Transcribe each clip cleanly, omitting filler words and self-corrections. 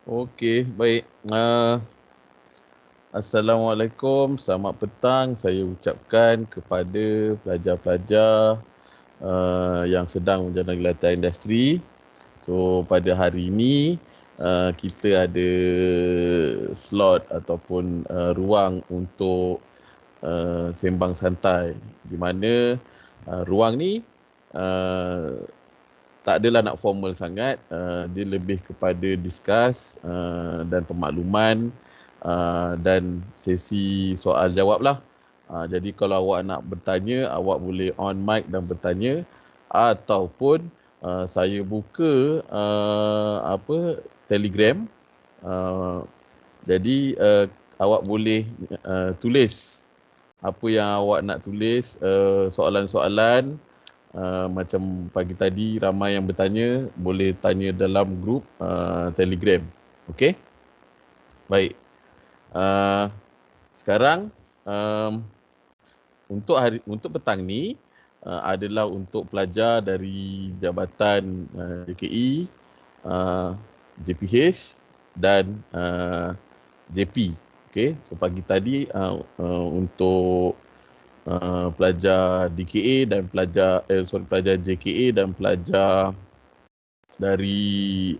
Okey, baik. Assalamualaikum, selamat petang saya ucapkan kepada pelajar-pelajar yang sedang menjalani latihan industri. So pada hari ini kita ada slot ataupun ruang untuk sembang santai, di mana ruang ni uh, tak adalah nak formal sangat, dia lebih kepada discuss dan pemakluman dan sesi soal jawab lah. Jadi kalau awak nak bertanya, awak boleh on mic dan bertanya, ataupun saya buka Telegram. Jadi awak boleh tulis apa yang awak nak tulis, soalan-soalan. Macam pagi tadi ramai yang bertanya, boleh tanya dalam grup Telegram. Okey? Baik. Sekarang untuk petang ni adalah untuk pelajar dari Jabatan JKE, JPH dan JP. Okey, so pagi tadi untuk pelajar DKA dan pelajar JKA dan pelajar dari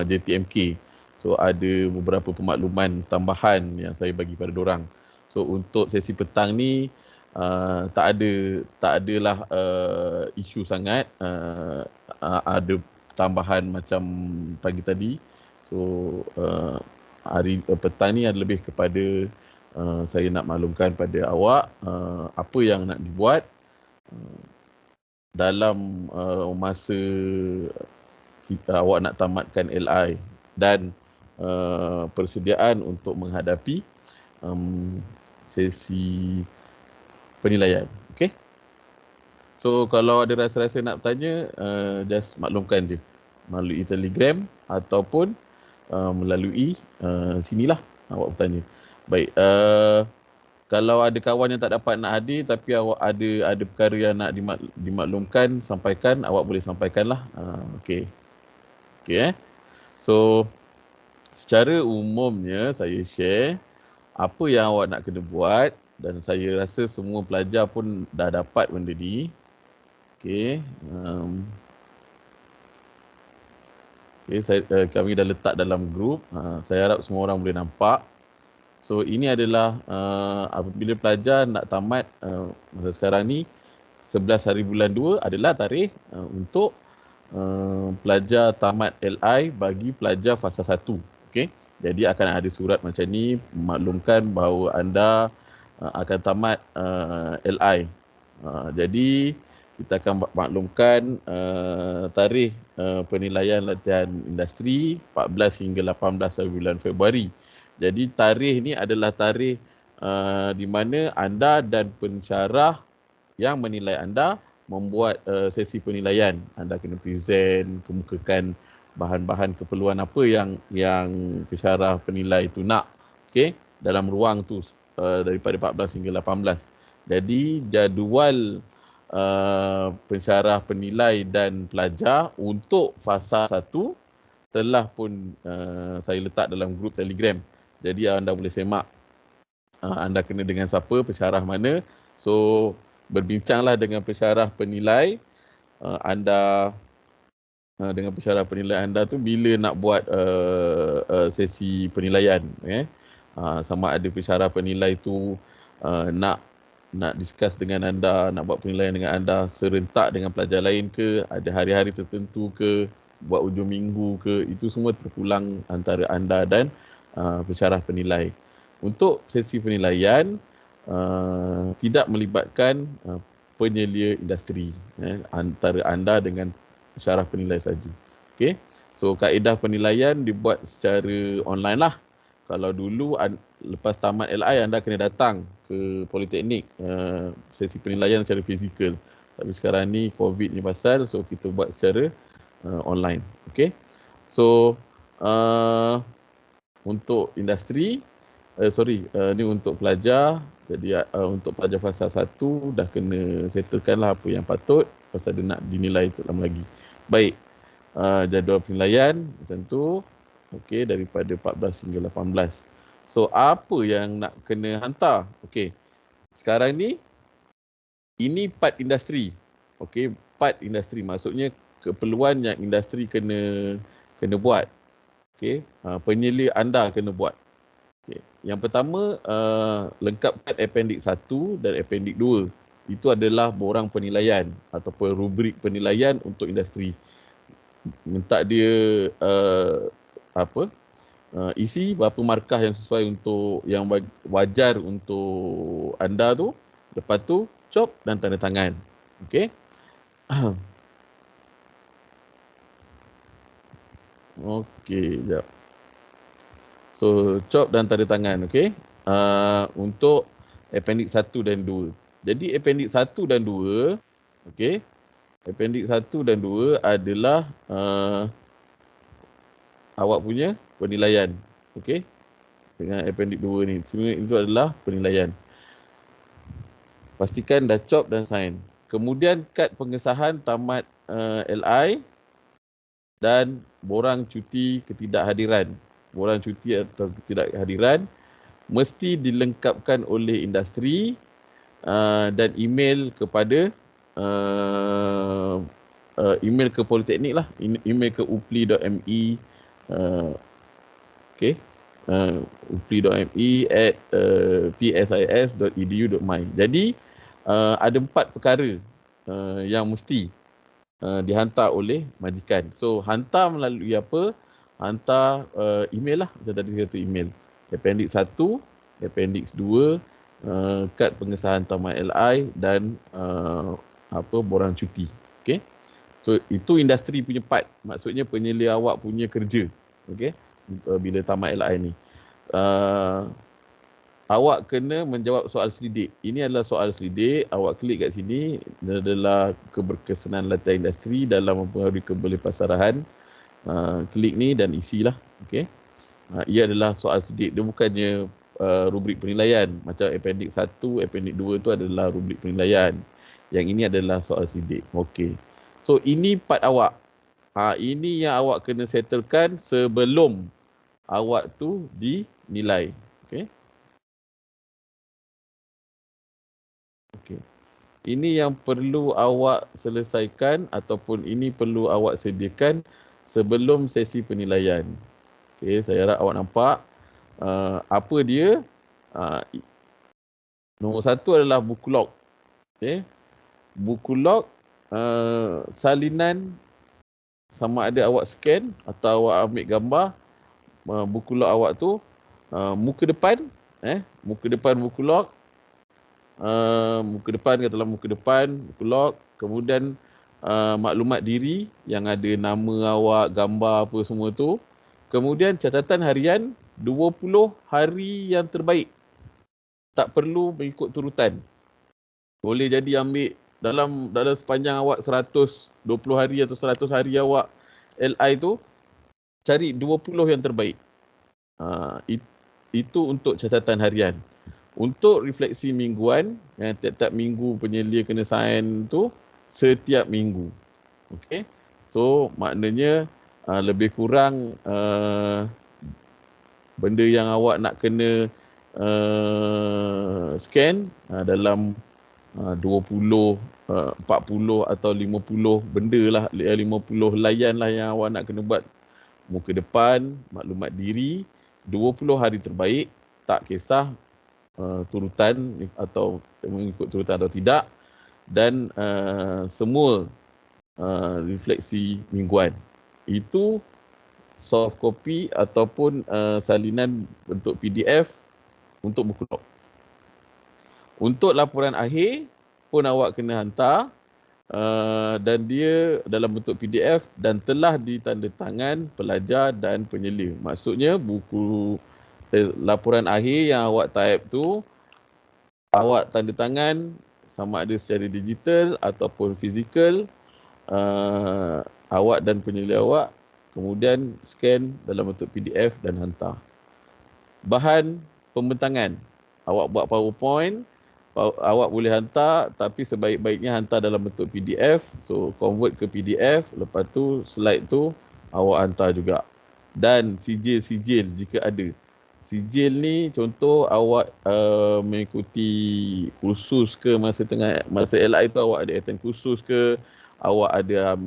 JTMK. So ada beberapa pemakluman tambahan yang saya bagi pada dorang. So untuk sesi petang ni tak adalah isu sangat. Ada tambahan macam pagi tadi. So hari petang ni ada lebih kepada saya nak maklumkan pada awak apa yang nak dibuat dalam masa awak nak tamatkan LI dan persediaan untuk menghadapi sesi penilaian. Okay? So kalau ada rasa-rasa nak bertanya, just maklumkan je melalui Telegram ataupun melalui sinilah awak bertanya. Baik, kalau ada kawan yang tak dapat nak hadir tapi awak ada perkara yang nak dimaklumkan, sampaikan, awak boleh sampaikanlah. Okey. Okey. So secara umumnya saya share apa yang awak nak kena buat dan saya rasa semua pelajar pun dah dapat benda ni. Okey. Kami dah letak dalam grup. Saya harap semua orang boleh nampak. So ini adalah apabila pelajar nak tamat masa sekarang ni, 11 hari bulan 2 adalah tarikh untuk pelajar tamat LI bagi pelajar fasa 1. Okay? Jadi akan ada surat macam ni memaklumkan bahawa anda akan tamat LI. Jadi kita akan maklumkan tarikh penilaian latihan industri 14 hingga 18 bulan Februari. Jadi tarikh ni adalah tarikh di mana anda dan pensyarah yang menilai anda membuat sesi penilaian. Anda kena present, kemukakan bahan-bahan keperluan apa yang pensyarah penilai itu nak. Okey, dalam ruang tu daripada 14 hingga 18. Jadi jadual pensyarah penilai dan pelajar untuk fasa 1 telah pun saya letak dalam grup Telegram. Jadi anda boleh semak anda kena dengan siapa, pensyarah mana. So berbincanglah dengan pensyarah penilai anda, dengan pensyarah penilai anda tu bila nak buat sesi penilaian. Sama ada pensyarah penilai tu nak discuss dengan anda, nak buat penilaian dengan anda serentak dengan pelajar lain ke, ada hari-hari tertentu ke, buat hujung minggu ke, itu semua terpulang antara anda dan pensyarah penilai. Untuk sesi penilaian tidak melibatkan penyelia industri, antara anda dengan pensyarah penilai saja. Okey. So kaedah penilaian dibuat secara online lah. Kalau dulu lepas tamat LI anda kena datang ke Politeknik sesi penilaian secara fizikal. Tapi sekarang ni COVID ni pasal, so kita buat secara online. Okey. So untuk industri, ni untuk pelajar. Jadi untuk pelajar fasa 1 dah kena settlekan lah apa yang patut pasal dia nak dinilai lama lagi. Baik, jadual penilaian macam tu. Okey, daripada 14 hingga 18. So apa yang nak kena hantar? Okey. Sekarang ni ini part industri. Okey, part industri maksudnya keperluan yang industri kena buat. Okey, penyelia anda kena buat. Okay. Yang pertama, lengkapkan appendix 1 dan appendix 2. Itu adalah borang penilaian ataupun rubrik penilaian untuk industri. Minta dia isi berapa markah yang sesuai untuk yang wajar untuk anda tu. Lepas tu chop dan tanda tangan. Okey. Okey, jap. So chop dan tanda tangan, okey. Untuk appendix 1 dan 2. Jadi appendix 1 dan 2, okey. Appendix 1 dan 2 adalah awak punya penilaian, okey. Dengan appendix 2 ni, semua itu adalah penilaian. Pastikan dah chop dan sign. Kemudian kad pengesahan tamat LI dan borang cuti ketidakhadiran. Borang cuti atau ketidakhadiran mesti dilengkapkan oleh industri dan email kepada email ke Politeknik lah, email ke upli.mi upli.mi@psis.edu.my. Jadi ada 4 perkara yang mesti dihantar oleh majikan. So hantar melalui apa? Hantar email lah, macam tadi kata email. Appendix 1, appendix 2, kad pengesahan tamat LI dan borang cuti. Okey. So itu industri punya part. Maksudnya penyelia awak punya kerja. Okey. Bila tamat LI ni. Awak kena menjawab soal selidik. Ini adalah soal selidik. Awak klik kat sini. Ini adalah keberkesanan latihan industri dalam mempengaruhi kebolehpasarahan. Klik ni dan isilah. Okay. Ia adalah soal selidik. Dia bukannya rubrik penilaian. Macam appendix 1, appendix 2 tu adalah rubrik penilaian. Yang ini adalah soal selidik. Okay. So ini part awak. Ini yang awak kena settlekan sebelum awak tu dinilai. Okay. Okay. Ini yang perlu awak selesaikan ataupun ini perlu awak sediakan sebelum sesi penilaian. Okay, saya harap awak nampak apa dia. Nombor 1 adalah buku log. Okay. Buku log salinan sama ada awak scan atau awak ambil gambar buku log awak tu, muka depan buku log. Muka depan, katalah muka depan, buku log, kemudian maklumat diri yang ada nama awak, gambar apa semua tu. Kemudian catatan harian 20 hari yang terbaik. Tak perlu mengikut turutan. Boleh jadi ambil dalam sepanjang awak 120 hari atau 100 hari awak LI tu, cari 20 yang terbaik. Itu untuk catatan harian. Untuk refleksi mingguan, yang tiap-tiap minggu penyelia kena sign tu setiap minggu. Okey. So maknanya lebih kurang benda yang awak nak kena scan dalam 20, 40 atau 50 benda lah, 50 layan lah yang awak nak kena buat. Muka depan, maklumat diri, 20 hari terbaik, tak kisah turutan atau mengikut turutan atau tidak, dan semua refleksi mingguan. Itu soft copy ataupun salinan bentuk PDF untuk buku log. Untuk laporan akhir pun awak kena hantar dan dia dalam bentuk PDF dan telah ditandatangan pelajar dan penyelia. Maksudnya buku laporan akhir yang awak type tu, awak tanda tangan sama ada secara digital ataupun fizikal, awak dan penyelia awak, kemudian scan dalam bentuk PDF dan hantar. Bahan pembentangan, awak buat PowerPoint, awak boleh hantar, tapi sebaik-baiknya hantar dalam bentuk PDF. So convert ke PDF, lepas tu slide tu awak hantar juga. dan sijil-sijil jika ada. Sijil ni contoh awak mengikuti kursus ke masa LI tu awak ada attend kursus ke, awak ada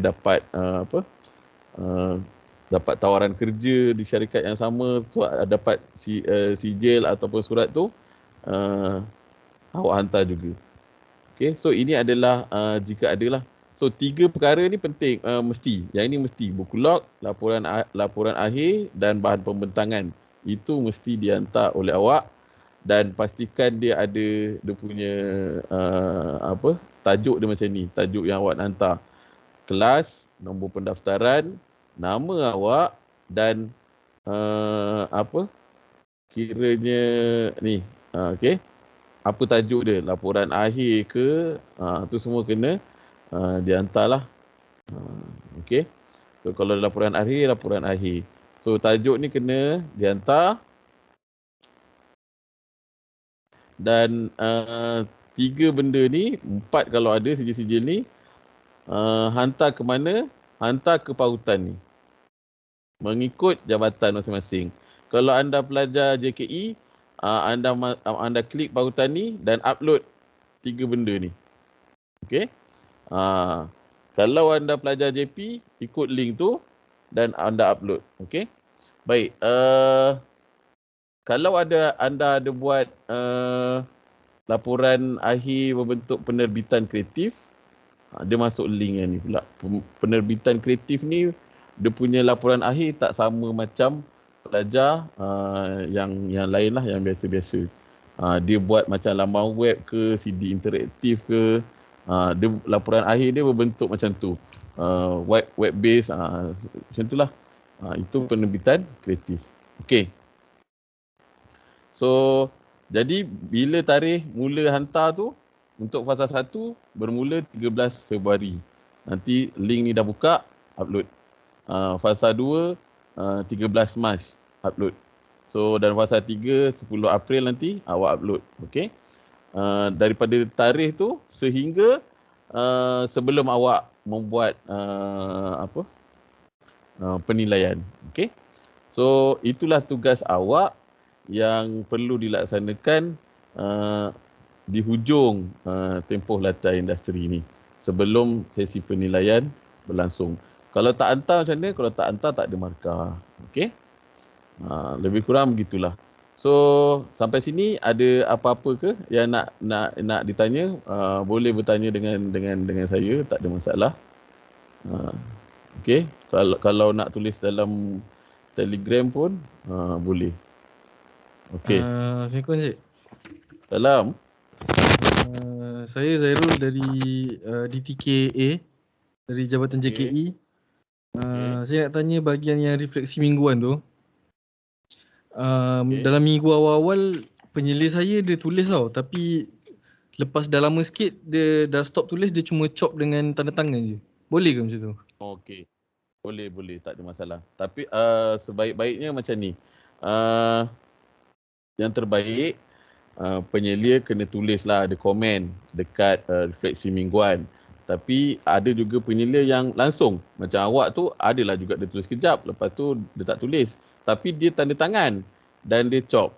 dapat dapat tawaran kerja di syarikat yang sama, so dapat sijil ataupun surat tu awak hantar juga. Okay, so ini adalah jika adalah. So 3 perkara ni penting, mesti. Yang ini mesti. Buku log, laporan akhir dan bahan pembentangan. Itu mesti dihantar oleh awak dan pastikan dia ada dia punya tajuk dia macam ni. Tajuk yang awak nak hantar. Kelas, nombor pendaftaran, nama awak dan kiranya ni. Okay. Apa tajuk dia? Laporan akhir ke? Tu semua kena dihantarlah. Okey. So kalau laporan akhir. So tajuk ni kena dihantar. Dan 3 benda ni, 4 kalau ada sijil-sijil ni, hantar ke mana? Hantar ke pautan ni. Mengikut jabatan masing-masing. Kalau anda pelajar JKE, anda klik pautan ni dan upload 3 benda ni. Okey. Kalau anda pelajar JP, ikut link tu dan anda upload. Okey. Baik. Kalau anda ada buat laporan akhir berbentuk penerbitan kreatif, dia masuk link yang ni pula. Penerbitan kreatif ni, dia punya laporan akhir tak sama macam pelajar yang lain lah, yang biasa-biasa. Dia buat macam laman web ke, CD interaktif ke. Dia laporan akhir dia berbentuk macam tu. Web based, macam itulah. Itu penerbitan kreatif. Okey. So, jadi bila tarikh mula hantar tu, untuk fasa 1 bermula 13 Februari. Nanti link ni dah buka, upload. Fasa 2 13 Mac upload. So dan fasa 3 10 April nanti awak upload. Okey. Daripada tarikh tu sehingga sebelum awak membuat penilaian. Okey. So itulah tugas awak yang perlu dilaksanakan di hujung tempoh latihan industri ni sebelum sesi penilaian berlangsung. Kalau tak hantar macam mana? Kalau tak hantar tak ada markah. Okey. Lebih kurang begitulah. So sampai sini ada apa-apa ke yang nak ditanya? Boleh bertanya dengan saya, tak ada masalah. Okey. Kalau nak tulis dalam Telegram pun boleh. Okey. Assalamualaikum Cik. Salam. Saya Zairul dari DTKA, dari Jabatan JKE. Saya nak tanya bahagian yang refleksi mingguan tu. Dalam minggu awal-awal penyelia saya dia tulis tau, tapi lepas dah lama sikit dia dah stop tulis, dia cuma chop dengan tanda tangan je. Boleh ke macam tu? Okey. Boleh, tak ada masalah. Tapi sebaik-baiknya macam ni. Yang terbaik penyelia kena tulislah, ada komen dekat refleksi mingguan. Tapi ada juga penyelia yang langsung. Macam awak tu adalah juga dia tulis kejap, lepas tu dia tak tulis. Tapi dia tanda tangan dan dia chop.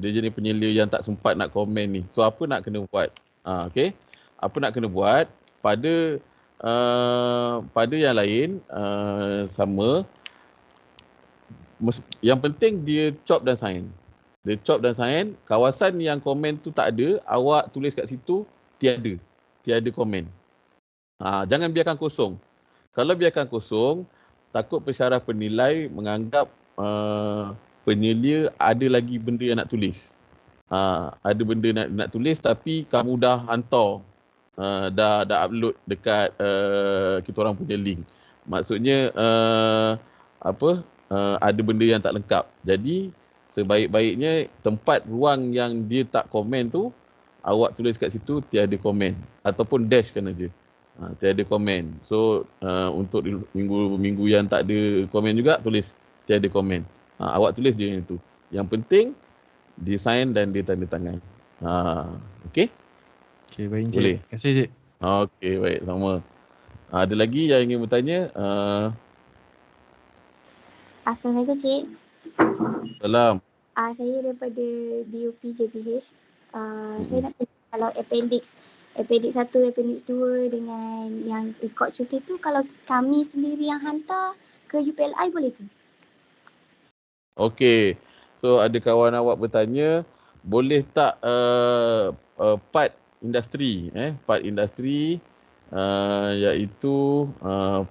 Dia jadi penyelia yang tak sempat nak komen ni. So apa nak kena buat? Okay. Apa nak kena buat? Pada yang lain sama. Yang penting dia chop dan sign. Dia chop dan sign. Kawasan yang komen tu tak ada, awak tulis kat situ tiada komen. Jangan biarkan kosong. Kalau biarkan kosong, takut pensyarah penilai menganggap penyelia ada lagi benda yang nak tulis. Ada benda nak tulis tapi kamu dah hantar, dah upload dekat kita orang punya link. Maksudnya ada benda yang tak lengkap. Jadi sebaik-baiknya tempat ruang yang dia tak komen tu, awak tulis kat situ tiada komen ataupun dash kan aja. Tiada komen. So untuk minggu yang tak ada komen juga, tulis tiada komen. Awak tulis je yang itu. Yang penting design dan dia tanda tangan. Okey? Okey, baik Cik. Boleh. Terima kasih Cik. Okey, baik, sama. Ada lagi yang ingin bertanya? Assalamualaikum Cik. Salam. Saya daripada DOP JPH. Saya Mm-mm. nak tanya kalau appendix 1, appendix 2 dengan yang rekod cuti tu kalau kami sendiri yang hantar ke UPLI boleh ke? Okey. So ada kawan awak bertanya, boleh tak part industri part industri iaitu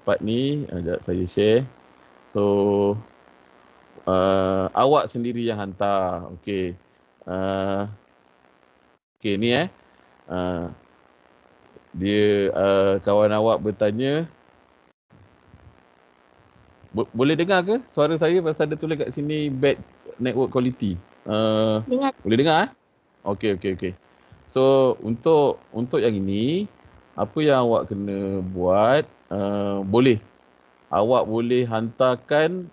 part ni sekejap saya share. So awak sendiri yang hantar. Okey. Okey ni dia kawan awak bertanya, boleh dengar ke suara saya pasal dia tulis kat sini bad network quality. Dengan Boleh dengar? Okey. So untuk yang ini, apa yang awak kena buat, awak boleh hantarkan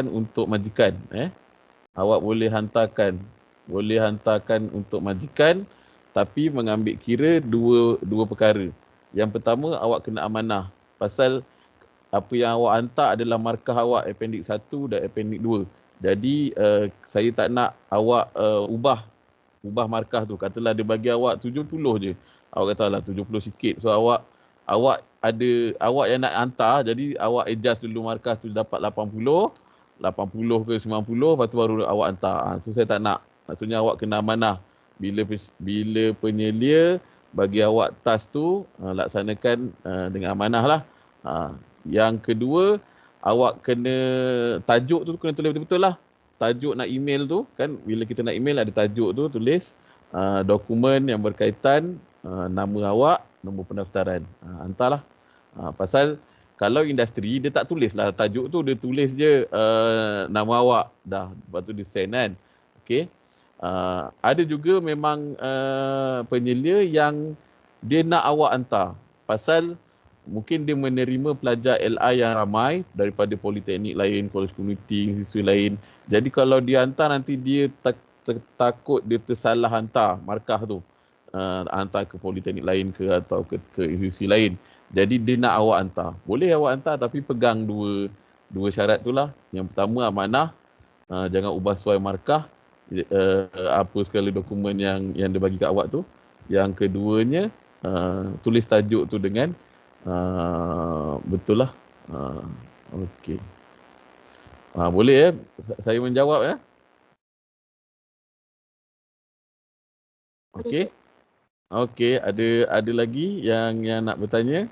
untuk majikan. Awak boleh hantarkan untuk majikan, tapi mengambil kira dua perkara. Yang pertama, awak kena amanah pasal apa yang awak hantar adalah markah awak appendix 1 dan appendix 2. Jadi saya tak nak awak ubah markah tu. Katalah dia bagi awak 70 je. Awak kata lah 70 sikit. So awak yang nak hantar, jadi awak adjust dulu markah tu dapat 80 ke 90, lepas tu baru awak hantar. So saya tak nak. Maksudnya awak kena amanah. Bila penyelia bagi awak task tu, laksanakan dengan amanah lah. Yang kedua, awak kena tajuk tu kena tulis betul-betul lah. Tajuk nak email tu kan, bila kita nak email ada tajuk tu, tulis dokumen yang berkaitan, nama awak, nombor pendaftaran, hantarlah. Pasal kalau industri dia tak tulis lah tajuk tu, dia tulis je nama awak dah, lepas tu dia send kan. Okey. Ada juga memang penyelia yang dia nak awak hantar pasal mungkin dia menerima pelajar LI yang ramai daripada politeknik lain, kolej komuniti, institusi lain. Jadi kalau dia hantar, nanti dia takut dia tersalah hantar markah tu. Hantar ke politeknik lain ke atau ke institusi lain. Jadi dia nak awak hantar. Boleh awak hantar tapi pegang dua syarat tu lah. Yang pertama amanah, jangan ubah sesuai markah apa segala dokumen yang dia bagi kat awak tu. Yang keduanya, tulis tajuk tu dengan betul lah. Okey. Boleh saya menjawab ya? Okey. Okey, ada lagi yang nak bertanya?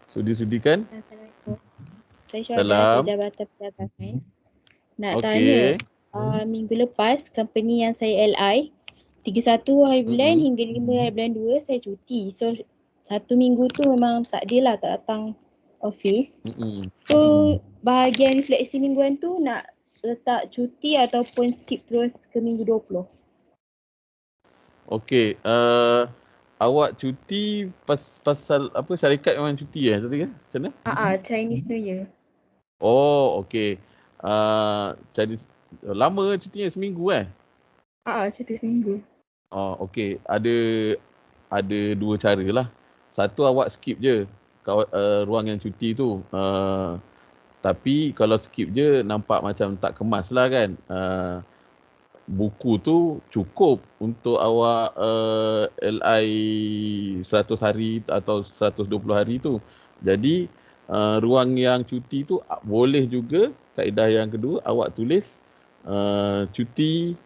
Sudi-sudikan. Assalamualaikum. Saya Syuada Salam. dari Jabatan Perdagangan. Nak Okey. tanya, minggu lepas company yang saya LI 31 hari bulan hingga 5 hari bulan 2 saya cuti. So 1 minggu tu memang tak datang office. So bahagian refleksi mingguan tu nak letak cuti ataupun skip terus ke minggu 20. Okey, awak cuti pasal apa, syarikat memang cuti tadi kan? Macam mana? Chinese New Year. Oh, okey. Chinese lama cutinya, seminggu Cuti seminggu. Oh, okey. Ada dua cara lah. Satu, awak skip je ruang yang cuti tu. Tapi kalau skip je nampak macam tak kemas lah kan. Buku tu cukup untuk awak LI 100 hari atau 120 hari tu. Jadi ruang yang cuti tu boleh juga, kaedah yang kedua, awak tulis cuti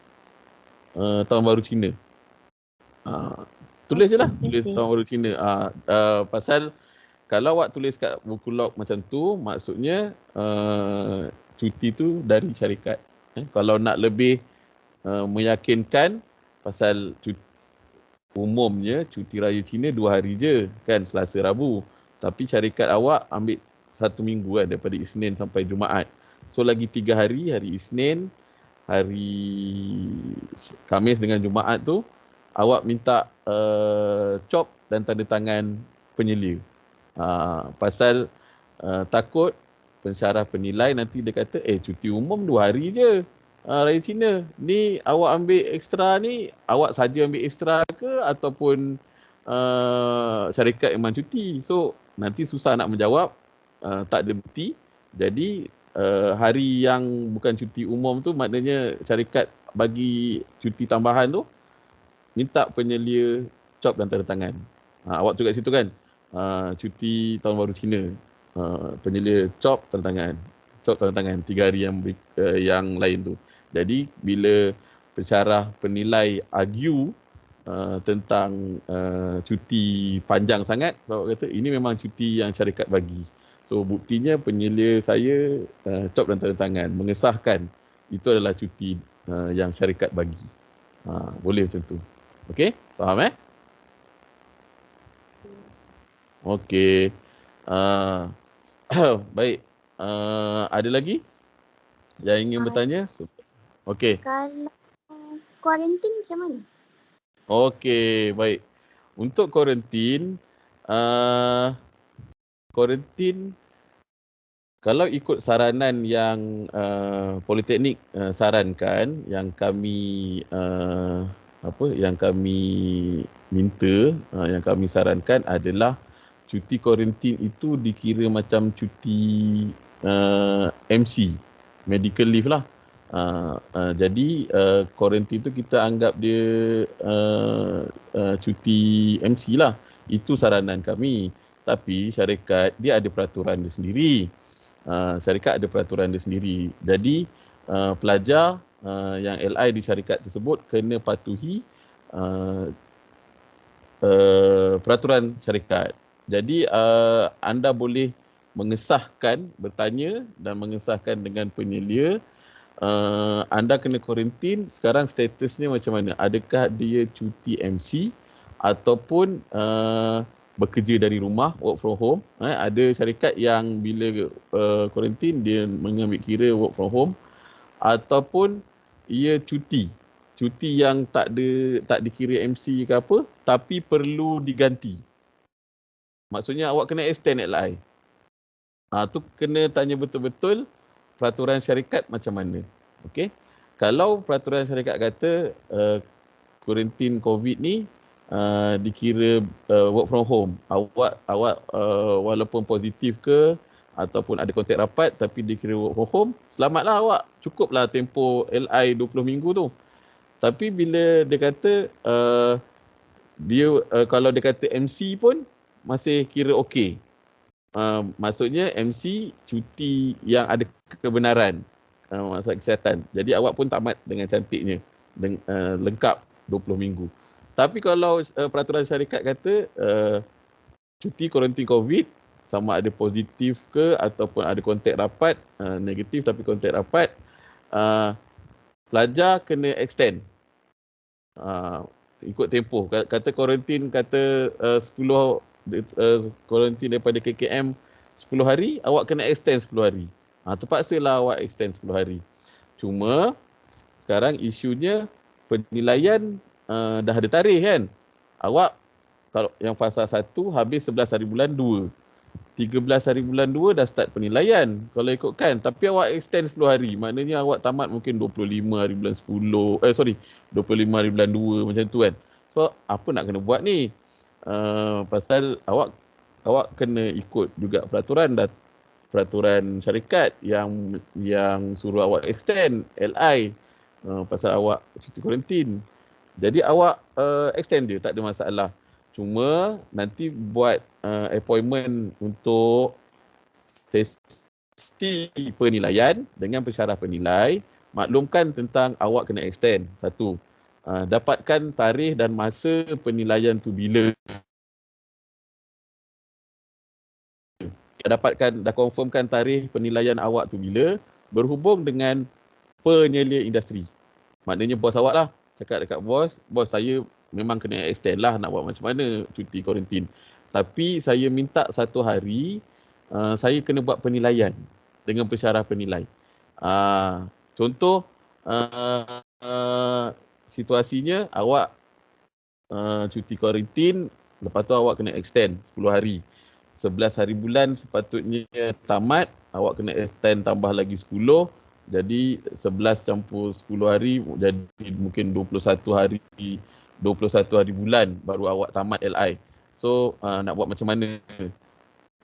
tahun baru Cina. Tulis je lah, tulis tahun baru Cina. Pasal kalau awak tulis kat buku log macam tu, maksudnya cuti tu dari syarikat. Kalau nak lebih meyakinkan, pasal umumnya cuti raya Cina 2 hari je kan, Selasa Rabu. Tapi syarikat awak ambil 1 minggu daripada Isnin sampai Jumaat. So lagi 3 hari, hari Isnin, hari Khamis dengan Jumaat tu awak minta cop dan tanda tangan penyelia. Pasal takut pensyarah penilai nanti dia kata cuti umum 2 hari je raya Cina, ni awak ambil ekstra ni, awak saja ambil ekstra ke ataupun syarikat memang cuti. So nanti susah nak menjawab. tak ada bukti. Jadi hari yang bukan cuti umum tu maknanya syarikat bagi cuti tambahan tu minta penyelia cop dan tanda tangan. Awak tu kat situ kan, cuti tahun baru Cina, penyelia cop tanda tangan. Cop tanda tangan 3 hari yang lain tu. Jadi bila pensyarah penilai argue tentang cuti panjang sangat, awak kata ini memang cuti yang syarikat bagi. So buktinya penyelia saya cop dan tanda tangan mengesahkan itu adalah cuti yang syarikat bagi. Boleh macam tu. Okey, faham Okey. Baik. Ada lagi yang ingin bertanya? Okey. Kalau kuarantin macam mana? Okey, baik. Untuk kuarantin, kalau ikut saranan yang Politeknik sarankan, yang kami minta, yang kami sarankan adalah cuti kuarantin itu dikira macam cuti MC, medical leave lah. Jadi kuarantin tu kita anggap dia cuti MC lah. Itu saranan kami. Tapi syarikat dia ada peraturan dia sendiri. Jadi pelajar yang LI di syarikat tersebut kena patuhi peraturan syarikat. Jadi anda boleh bertanya dan mengesahkan dengan penyelia, anda kena kuarantin, sekarang statusnya macam mana? Adakah dia cuti MC ataupun bekerja dari rumah, work from home? Ada syarikat yang bila kuarantin dia mengambil kira work from home, ataupun ia cuti yang tak dikira MC ke apa, tapi perlu diganti. Maksudnya awak kena extend LI. Tu kena tanya betul-betul peraturan syarikat macam mana. Okey. Kalau peraturan syarikat kata kuarantin COVID ni dikira work from home, awak walaupun positif ke ataupun ada kontak rapat tapi dikira work from home, selamatlah awak. Cukuplah tempoh LI 20 minggu tu. Tapi bila dia kata kalau dia kata MC pun masih kira okey. Maksudnya MC cuti yang ada kebenaran masalah kesihatan. Jadi awak pun tamat dengan cantiknya, lengkap 20 minggu. Tapi kalau peraturan syarikat kata cuti kuarantin COVID, sama ada positif ke ataupun ada kontak rapat, negatif tapi kontak rapat, pelajar kena extend. Ikut tempoh. Kata kuarantin, kuarantin daripada KKM 10 hari, awak kena extend 10 hari. Terpaksalah awak extend 10 hari. Cuma sekarang isunya penilaian dah ada tarikh kan. Awak kalau yang fasa 1 habis 11 hari bulan 2. 13 hari bulan 2 dah start penilaian kalau ikutkan, tapi awak extend 10 hari. Maknanya awak tamat mungkin 25 hari bulan 25 hari bulan 2 macam tu kan. So apa nak kena buat ni? Pasal awak kena ikut juga peraturan syarikat yang suruh awak extend LI pasal awak cuti kuarantin. Jadi awak extend je, tak ada masalah. Cuma nanti buat appointment untuk sesi penilaian dengan pensyarah penilai, maklumkan tentang awak kena extend. 1. Dapatkan tarikh dan masa penilaian tu bila. Dah confirmkan tarikh penilaian awak tu bila, berhubung dengan penyelia industri. Maknanya bos awak lah, cakap dekat bos saya memang kena extend lah, nak buat macam mana cuti kuarantin. Tapi saya minta 1 hari, saya kena buat penilaian dengan pensyarah penilai. Contoh, situasinya awak cuti kuarantin, lepas tu awak kena extend 10 hari. 11 hari bulan sepatutnya tamat, awak kena extend tambah lagi 10. Jadi 11 campur 10 hari jadi mungkin 21 hari bulan baru awak tamat LI. So nak buat macam mana?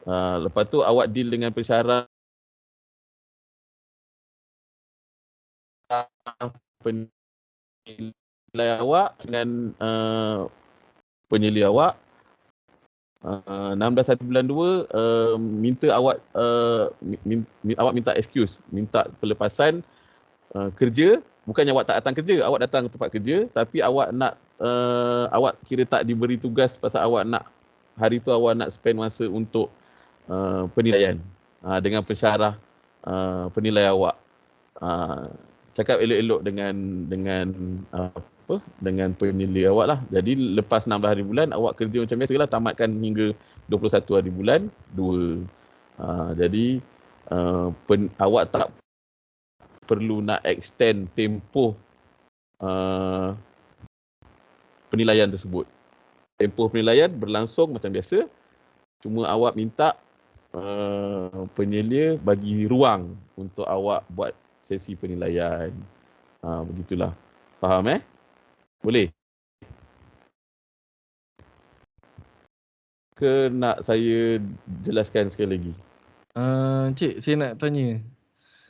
Lepas tu awak deal dengan pensyarah penilai awak dengan penyeli awak. 16 hari bulan 2 minta awak awak minta excuse, minta pelepasan kerja. Bukannya awak tak datang kerja, awak datang ke tempat kerja, tapi awak nak awak kira tak diberi tugas pasal awak nak hari tu awak nak spend masa untuk penilaian dengan pensyarah penilai awak. Cakap elok-elok dengan penyeli awak lah. Jadi lepas 16 hari bulan awak kerja macam biasa lah, tamatkan hingga 21 hari bulan 2. Jadi awak tak perlu nak extend tempoh penilaian tersebut. Tempoh penilaian berlangsung macam biasa. Cuma awak minta penyelia bagi ruang untuk awak buat sesi penilaian. Begitulah. Faham Boleh? Ke nak saya jelaskan sekali lagi? Cik, saya nak tanya.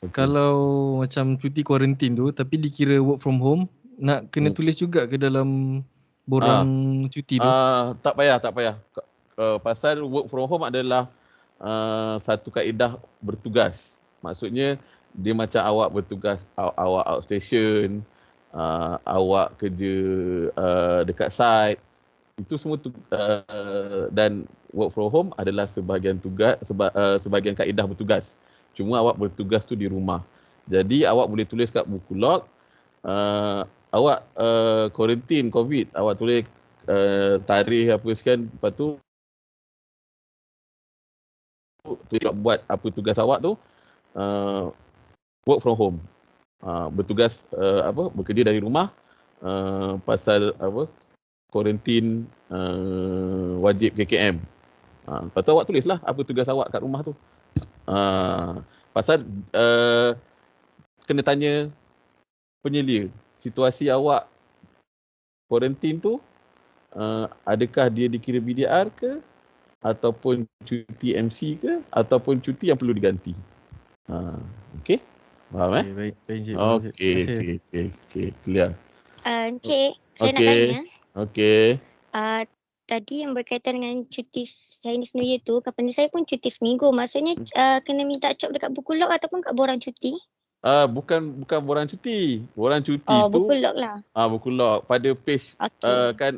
Okay. Kalau macam cuti kuarantin tu tapi dikira work from home, nak kena tulis juga ke dalam borang cuti tu? Tak payah. Pasal work from home adalah satu kaedah bertugas. Maksudnya dia macam awak bertugas, awak outstation, awak kerja dekat site, itu semua dan work from home adalah sebahagian tugas, sebahagian kaedah bertugas. Cuma awak bertugas tu di rumah. Jadi awak boleh tulis kat buku log, awak quarantine COVID, awak tulis tarikh apa sekian, lepas tu buat apa tugas awak tu, work from home. Bertugas bekerja dari rumah, pasal kuarantin wajib KKM. Lepas tu awak tulislah apa tugas awak kat rumah tu. Pasal kena tanya penyelia, situasi awak kuarantin tu adakah dia dikira BDR ke, ataupun cuti MC ke, ataupun cuti yang perlu diganti. Okey? Faham Baik, Cik. Okey, clear. Cik, saya nak tanya. Okey. Tadi yang berkaitan dengan cuti Chinese New Year tu, company saya pun cuti seminggu. Maksudnya kena minta cop dekat buku log ataupun kat borang cuti? Bukan borang cuti. Borang cuti tu buku log lah. Buku log pada page kan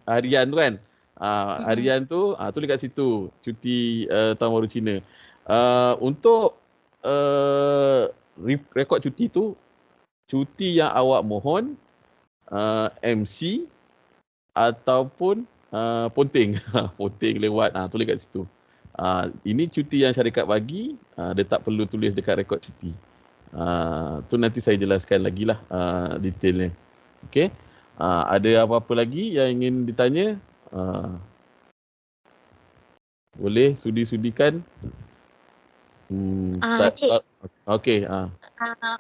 harian tu kan. Harian tu tulis kat situ cuti tahun baru Cina. Untuk rekod cuti tu, cuti yang awak mohon MC ataupun ponting. Ponting lewat, tulis kat situ. Ini cuti yang syarikat bagi, dia tak perlu tulis dekat rekod cuti. Tu nanti saya jelaskan lagi lah detailnya. Okey. Ada apa-apa lagi yang ingin ditanya? Boleh sudi-sudikan. Cik. Okey.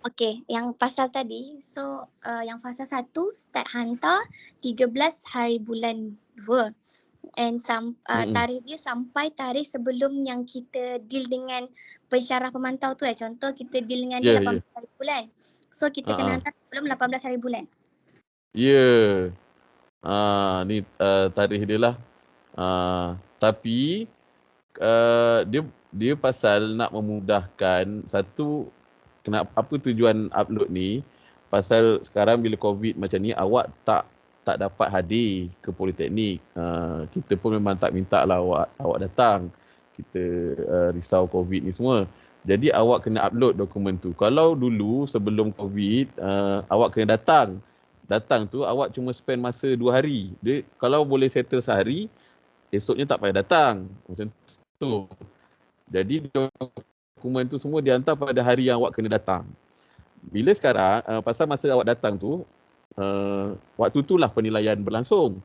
Okey, yang pasal tadi. So, yang fasa 1 start hantar 13 hari bulan 2. And tarikh dia sampai tarikh sebelum yang kita deal dengan pensyarah pemantau tu. Contoh kita deal dengan dia 18 hari bulan. So, kita kena hantar sebelum 18 hari bulan. Ni tarikh dia lah. Tapi dia pasal nak memudahkan. Satu, apa tujuan upload ni, pasal sekarang bila COVID macam ni, awak tak dapat hadir ke Politeknik. Kita pun memang tak minta lah awak datang. Kita risau COVID ni semua. Jadi awak kena upload dokumen tu. Kalau dulu sebelum COVID, awak kena datang. Datang tu awak cuma spend masa 2 hari. Dia kalau boleh settle sehari, esoknya tak payah datang. Macam tu. Jadi dokumen tu semua dihantar pada hari yang awak kena datang. Bila sekarang, pasal masa awak datang tu, waktu itulah penilaian berlangsung.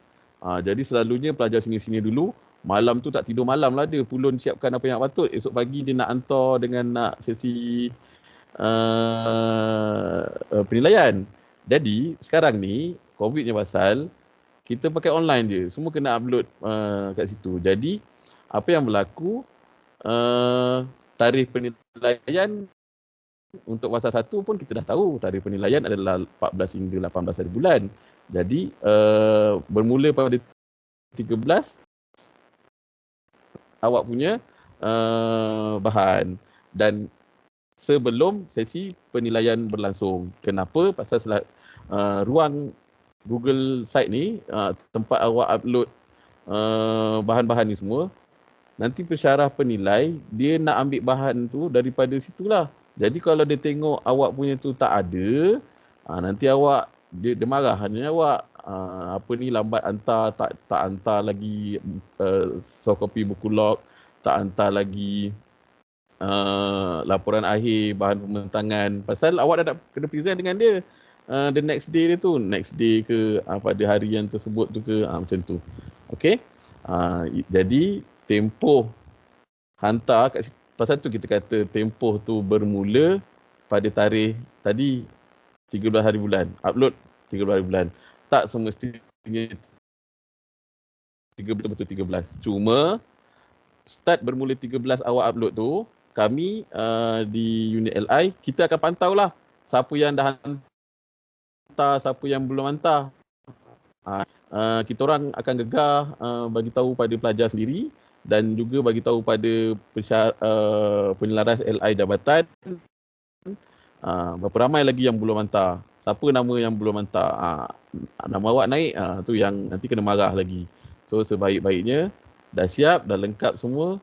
Jadi selalunya pelajar sini-sini dulu, malam tu tak tidur malam lah dia. Pulun siapkan apa yang patut. Esok pagi dia nak hantar dengan nak sesi penilaian. Jadi sekarang ni, COVID-nya pasal, kita pakai online je. Semua kena upload kat situ. Jadi apa yang berlaku, tarikh penilaian untuk fasa 1 pun kita dah tahu tarikh penilaian adalah 14 hingga 18 hari bulan. Jadi bermula pada 13 awak punya bahan dan sebelum sesi penilaian berlangsung. Kenapa? Pasal ruang Google Site ni tempat awak upload bahan-bahan ni semua, nanti pensyarah penilai dia nak ambil bahan tu daripada situlah. Jadi kalau dia tengok awak punya tu tak ada, nanti awak dia marah hanya awak apa ni lambat hantar, tak hantar lagi soft copy buku log, tak hantar lagi laporan akhir bahan pembentangan pasal awak dah nak kena present dengan dia the next day dia tu, next day ke pada hari yang tersebut tu ke, macam tu. Okey. Jadi tempoh hantar kat pasal tu kita kata tempoh tu bermula pada tarikh tadi 13 hari bulan, upload 13 hari bulan. Tak semestinya betul-betul 13. Cuma start bermula 13 awak upload tu, kami di unit LI kita akan pantau lah siapa yang dah hantar, siapa yang belum hantar. Kita orang akan gegar bagi tahu pada pelajar sendiri dan juga bagi tahu pada penyelaras LI jabatan berapa ramai lagi yang belum hantar. Siapa nama yang belum hantar. Nama awak naik, tu yang nanti kena marah lagi. So sebaik-baiknya dah siap, dah lengkap semua.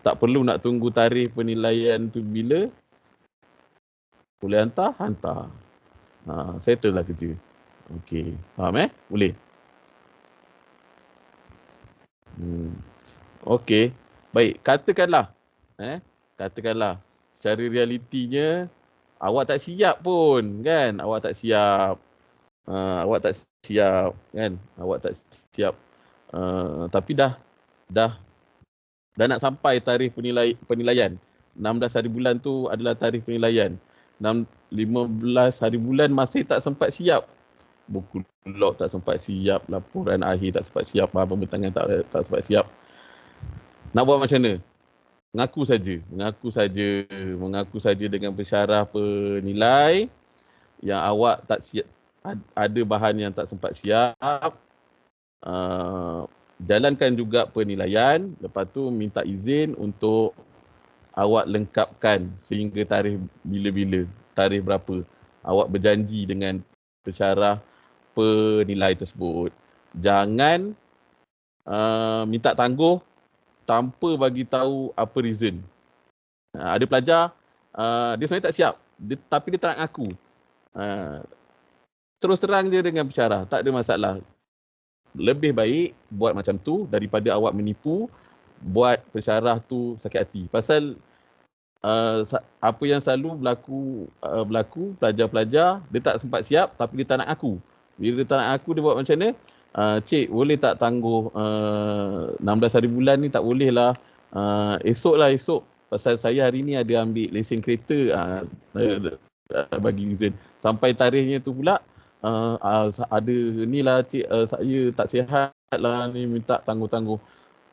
Tak perlu nak tunggu tarikh penilaian tu bila. Boleh hantar. Settle lah kerja. Okey, faham Boleh? Okey, baik. Katakanlah secara realitinya awak tak siap pun kan? Awak tak siap kan? Awak tak siap. Tapi dah nak sampai tarikh penilaian. 16 hari bulan tu adalah tarikh penilaian. 15 hari bulan masih tak sempat siap. Buku log tak sempat siap, laporan akhir tak sempat siap, bahan pembentangan tak sempat siap. Nak buat macam mana? Mengaku saja dengan pensyarah penilai yang awak tak siap, ada bahan yang tak sempat siap. Jalankan juga penilaian, lepas tu minta izin untuk awak lengkapkan sehingga tarikh bila-bila, tarikh berapa. Awak berjanji dengan pensyarah penilai tersebut. Jangan minta tangguh tanpa bagi tahu apa reason. Ada pelajar dia sebenarnya tak siap, tapi dia tak nak ngaku. Terus terang je dengan pensyarah, tak ada masalah. Lebih baik buat macam tu daripada awak menipu, buat pensyarah tu sakit hati. Pasal apa yang selalu berlaku pelajar-pelajar dia tak sempat siap tapi dia tak nak ngaku. Bila dia tak nak ngaku, dia buat macam mana? Cik, boleh tak tangguh 16 hari bulan ni, tak boleh lah. Esok pasal saya hari ni ada ambil lesen kereta, bagi reason. Sampai tarikhnya tu pula ada ni lah cik, saya tak sihat lah ni, minta tangguh-tangguh.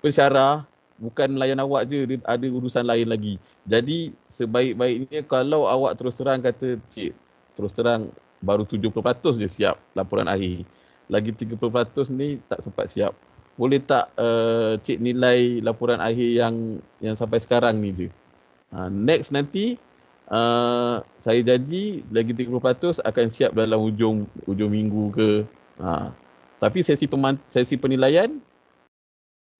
Pensyarah bukan melayan awak je, dia ada urusan lain lagi. Jadi sebaik-baiknya kalau awak terus terang kata, cik, terus terang baru 70% je siap laporan akhir. Lagi 30% ni tak sempat siap. Boleh tak cik nilai laporan akhir yang sampai sekarang ni je. Next nanti saya janji lagi 30% akan siap dalam hujung minggu ke. Tapi sesi penilaian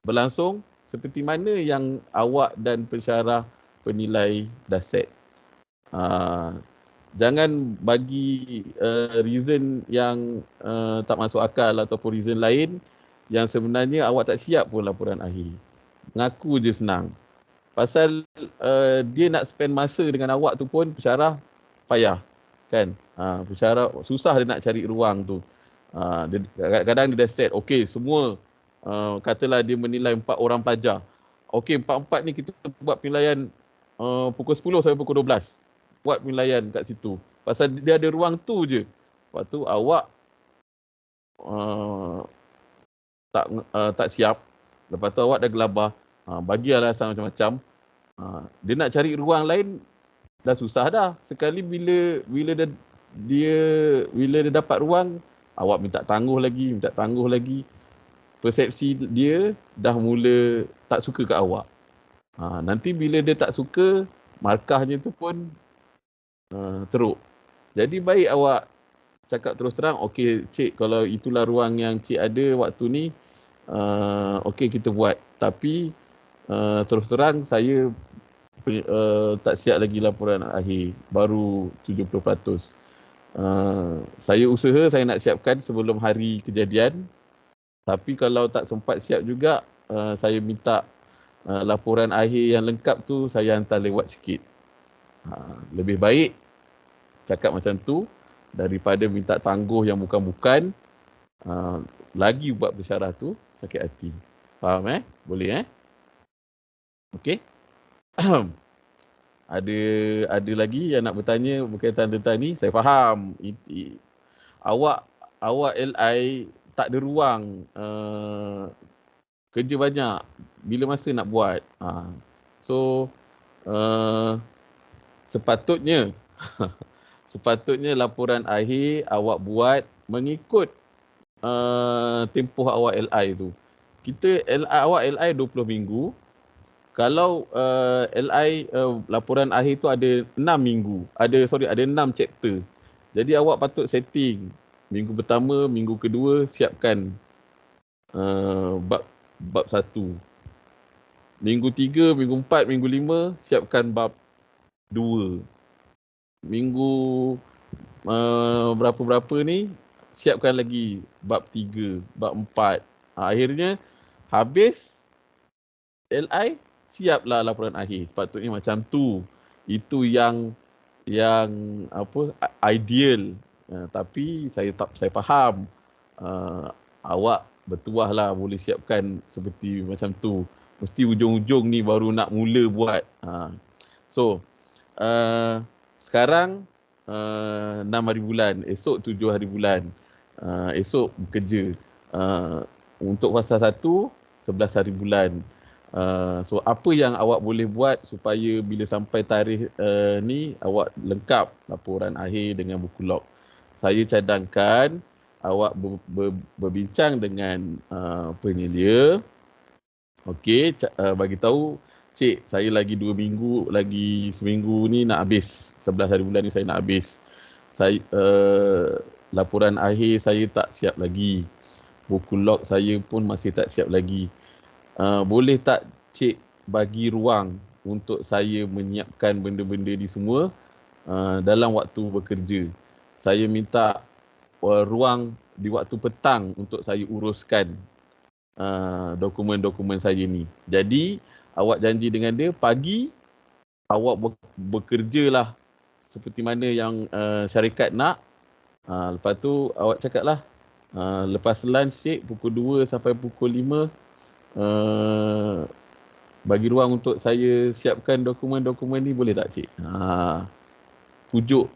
berlangsung seperti mana yang awak dan pensyarah penilai dah set. Jangan bagi reason yang tak masuk akal ataupun reason lain yang sebenarnya awak tak siap pun laporan akhir. Ngaku je senang. Pasal dia nak spend masa dengan awak tu pun pensyarah payah. Kan? Pensyarah susah dia nak cari ruang tu. Kadang-kadang dia dah set, okey semua katalah dia menilai 4 orang pelajar. Okey, 4-4 ni kita buat penilaian pukul 10 sampai pukul 12. Buat penilaian kat situ. Pasal dia ada ruang tu je. Lepas tu awak tak siap. Lepas tu awak dah gelabah. Bagi alasan macam-macam. Dia nak cari ruang lain dah susah dah. Sekali bila dia dapat ruang, awak minta tangguh lagi. Persepsi dia dah mula tak suka kat awak. Nanti bila dia tak suka, markahnya tu pun teruk. Jadi baik awak cakap terus terang, okey cik, kalau itulah ruang yang cik ada waktu ni, okey kita buat. Tapi terus terang saya tak siap lagi laporan akhir, baru 70%. Saya usaha saya nak siapkan sebelum hari kejadian. Tapi kalau tak sempat siap juga, saya minta laporan akhir yang lengkap tu saya hantar lewat sikit. Lebih baik cakap macam tu daripada minta tangguh yang bukan-bukan, lagi buat bersyarah tu sakit hati. Faham Boleh Okey. Ada lagi yang nak bertanya berkaitan tentang ni? Saya faham. Awak LI tak ada ruang, kerja banyak, bila masa nak buat. So sepatutnya laporan akhir awak buat mengikut tempoh awak LI tu. Awak LI 20 minggu. Kalau LI laporan akhir tu ada 6 minggu. Ada 6 chapter. Jadi awak patut setting minggu pertama, minggu kedua siapkan bab 1. Minggu 3, minggu 4, minggu 5 siapkan bab 2. Minggu berapa-berapa ni siapkan lagi bab 3, bab 4. Akhirnya habis LI, siaplah laporan akhir. Sepatutnya macam tu. Itu yang ideal. Tapi saya faham awak bertuah lah boleh siapkan seperti macam tu. Mesti ujung-ujung ni baru nak mula buat. So sekarang 6 hari bulan, esok 7 hari bulan. Esok bekerja. Untuk fasa 1, 11 hari bulan. So apa yang awak boleh buat supaya bila sampai tarikh ni awak lengkap laporan akhir dengan buku log. Saya cadangkan awak berbincang dengan penyelia. Okey, bagi tahu, cik, saya lagi 2 minggu, lagi seminggu ni nak habis. 11 hari bulan ni saya nak habis. Saya laporan akhir saya tak siap lagi. Buku log saya pun masih tak siap lagi. Boleh tak cik bagi ruang untuk saya menyiapkan benda-benda ni semua dalam waktu bekerja. Saya minta ruang di waktu petang untuk saya uruskan dokumen-dokumen saya ni. Jadi awak janji dengan dia, pagi awak bekerjalah seperti mana yang syarikat nak. Lepas tu awak cakaplah, lepas lunch cik pukul 2 sampai pukul 5 bagi ruang untuk saya siapkan dokumen-dokumen ni, boleh tak cik? Pujuk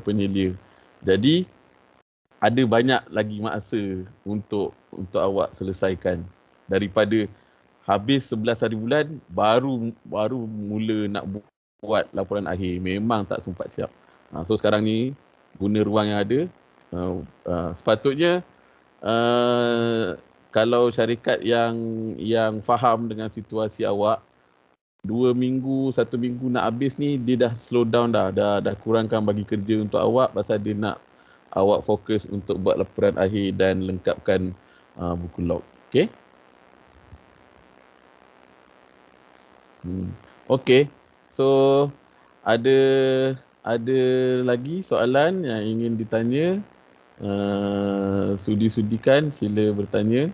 penyelia. Jadi ada banyak lagi masa untuk awak selesaikan daripada habis 11 hari bulan baru mula nak buat laporan akhir. Memang tak sempat siap. So sekarang ni guna ruang yang ada. Sepatutnya kalau syarikat yang faham dengan situasi awak, 2 minggu, 1 minggu nak habis ni, dia dah slow down dah kurangkan bagi kerja untuk awak pasal dia nak awak fokus untuk buat laporan akhir dan lengkapkan buku log. Okey? Okey. So ada lagi soalan yang ingin ditanya? Sudi-sudikan, sila bertanya.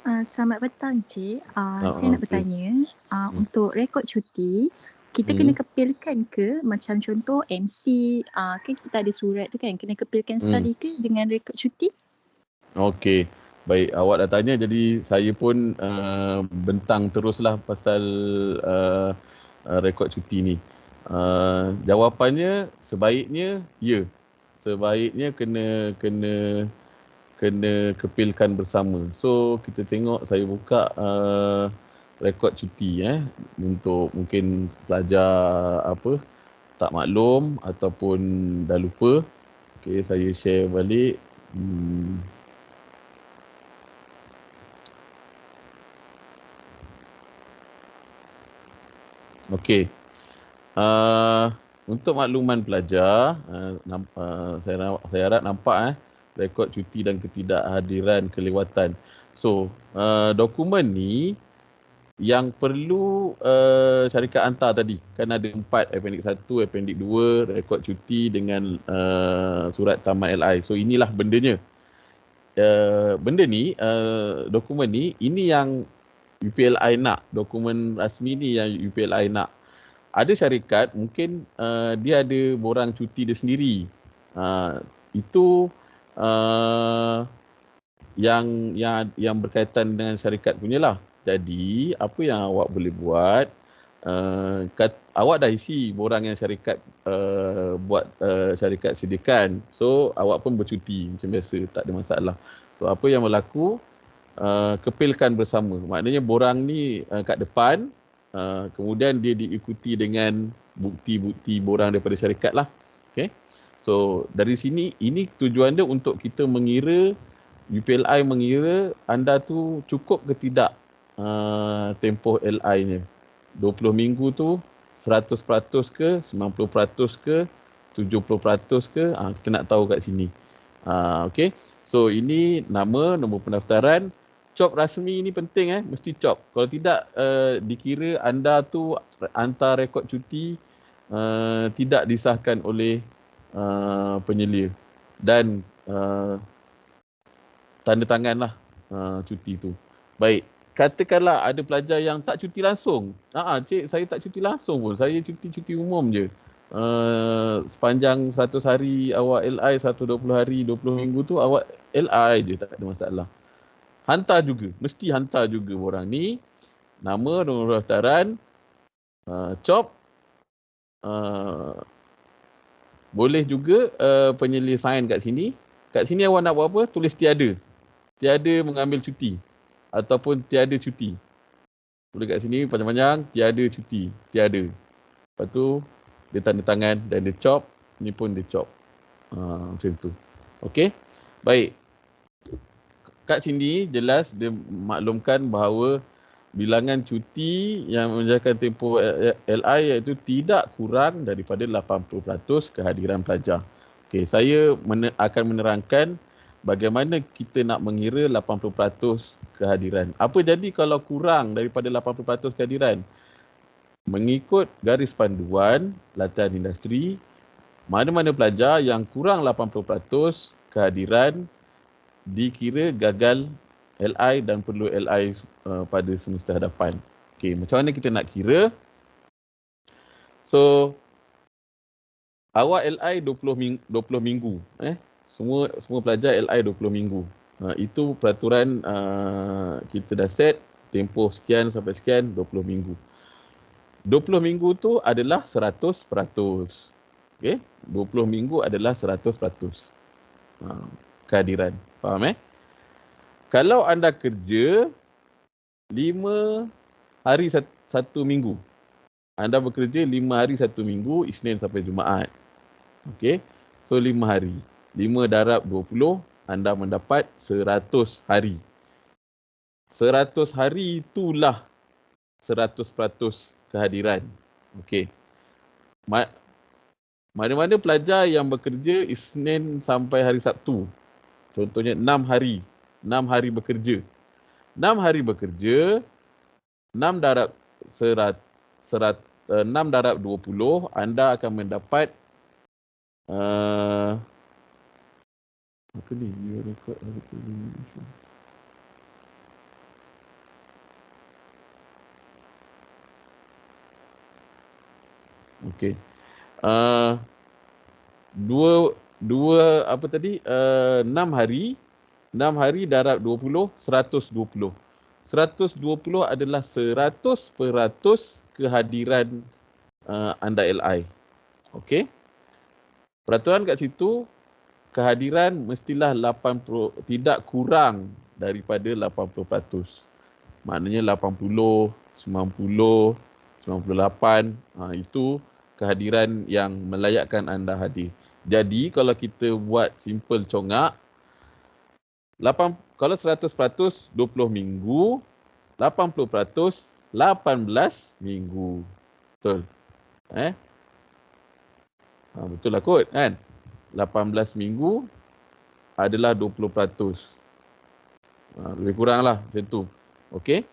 Selamat petang cik. Saya nak bertanya, untuk rekod cuti, kita kena kepilkan ke? Macam contoh MC, kan kita ada surat tu kan, kena kepilkan sekali ke dengan rekod cuti? Okey. Baik, awak dah tanya, jadi saya pun bentang teruslah pasal rekod cuti ni. Jawapannya sebaiknya ya. Sebaiknya kena kena kepilkan bersama. So kita tengok, saya buka rekod cuti untuk mungkin pelajar apa tak maklum ataupun dah lupa. Okey, saya share balik. Okey. Untuk makluman pelajar, saya harap nampak rekod cuti dan ketidakhadiran kelewatan. So, dokumen ni yang perlu syarikat hantar tadi. Kan ada 4, appendix 1, appendix 2, rekod cuti dengan surat tamat LI. So, inilah bendanya. Benda ni, dokumen ni, ini yang UPLI nak. Dokumen rasmi ni yang UPLI nak. Ada syarikat mungkin dia ada borang cuti dia sendiri. Itu yang berkaitan dengan syarikat punya lah. Jadi apa yang awak boleh buat, awak dah isi borang yang syarikat buat, syarikat sediakan. So awak pun bercuti macam biasa, tak ada masalah. So apa yang berlaku, kepilkan bersama. Maknanya borang ni kat depan, kemudian dia diikuti dengan bukti-bukti borang daripada syarikat lah. Okay. So dari sini, ini tujuan dia untuk kita mengira, UPLI mengira anda tu cukup ke tidak tempoh LI-nya. 20 minggu tu 100% ke, 90% ke, 70% ke, kita nak tahu kat sini. Okay. So ini nama, nombor pendaftaran. COP rasmi ni penting mesti COP. Kalau tidak dikira anda tu hantar rekod cuti tidak disahkan oleh penyelia dan tanda tangan lah cuti tu. Baik, katakanlah ada pelajar yang tak cuti langsung. Cik, saya tak cuti langsung pun, saya cuti umum je. Sepanjang 100 hari awak LI, 120 hari, 20 minggu tu awak LI je, tak ada masalah. Hantar juga, mesti hantar juga borang ni, nama, nombor pendaftaran, COP, boleh juga penyelia sign kat sini. Kat sini awak nak buat apa? Tulis tiada. Tiada mengambil cuti ataupun tiada cuti. Tulis kat sini panjang-panjang, tiada cuti, tiada. Lepas tu dia tanda tangan dan dia COP, ni pun dia COP. Macam tu. Okey. Baik. Kat sini jelas dia maklumkan bahawa bilangan cuti yang menjalankan tempoh LI iaitu tidak kurang daripada 80% kehadiran pelajar. Okey, saya akan menerangkan bagaimana kita nak mengira 80% kehadiran. Apa jadi kalau kurang daripada 80% kehadiran? Mengikut garis panduan latihan industri, mana-mana pelajar yang kurang 80% kehadiran dikira gagal LI dan perlu LI pada semester hadapan. Okey, macam mana kita nak kira? So, awak LI 20 minggu. Semua pelajar LI 20 minggu. Itu peraturan kita dah set, tempoh sekian sampai sekian, 20 minggu. 20 minggu tu adalah 100%. Okey, 20 minggu adalah 100%. Kehadiran. Faham Kalau anda kerja 5 hari 1 minggu. Anda bekerja 5 hari 1 minggu, Isnin sampai Jumaat. Okey. So 5 hari. 5 darab 20, anda mendapat 100 hari. 100 hari itulah 100% kehadiran. Okey. Mana-mana pelajar yang bekerja Isnin sampai hari Sabtu. Contohnya 6 hari. 6 hari bekerja. 6 hari bekerja, 6 darab 6 darab 20, anda akan mendapat apa ni? Okey. Dua apa tadi? 6 hari. 6 hari darab 20, 120. 120 adalah 100% kehadiran anda LI. Okey. Peraturan kat situ, kehadiran mestilah 80, tidak kurang daripada 80%. Maknanya 80, 90, 98, itu kehadiran yang melayakkan anda hadir. Jadi kalau kita buat simple congak, kalau 100% 20 minggu, 80% 18 minggu. Betul? Betul lah kot kan? 18 minggu adalah 20%. Lebih kurang lah macam tu. Okey?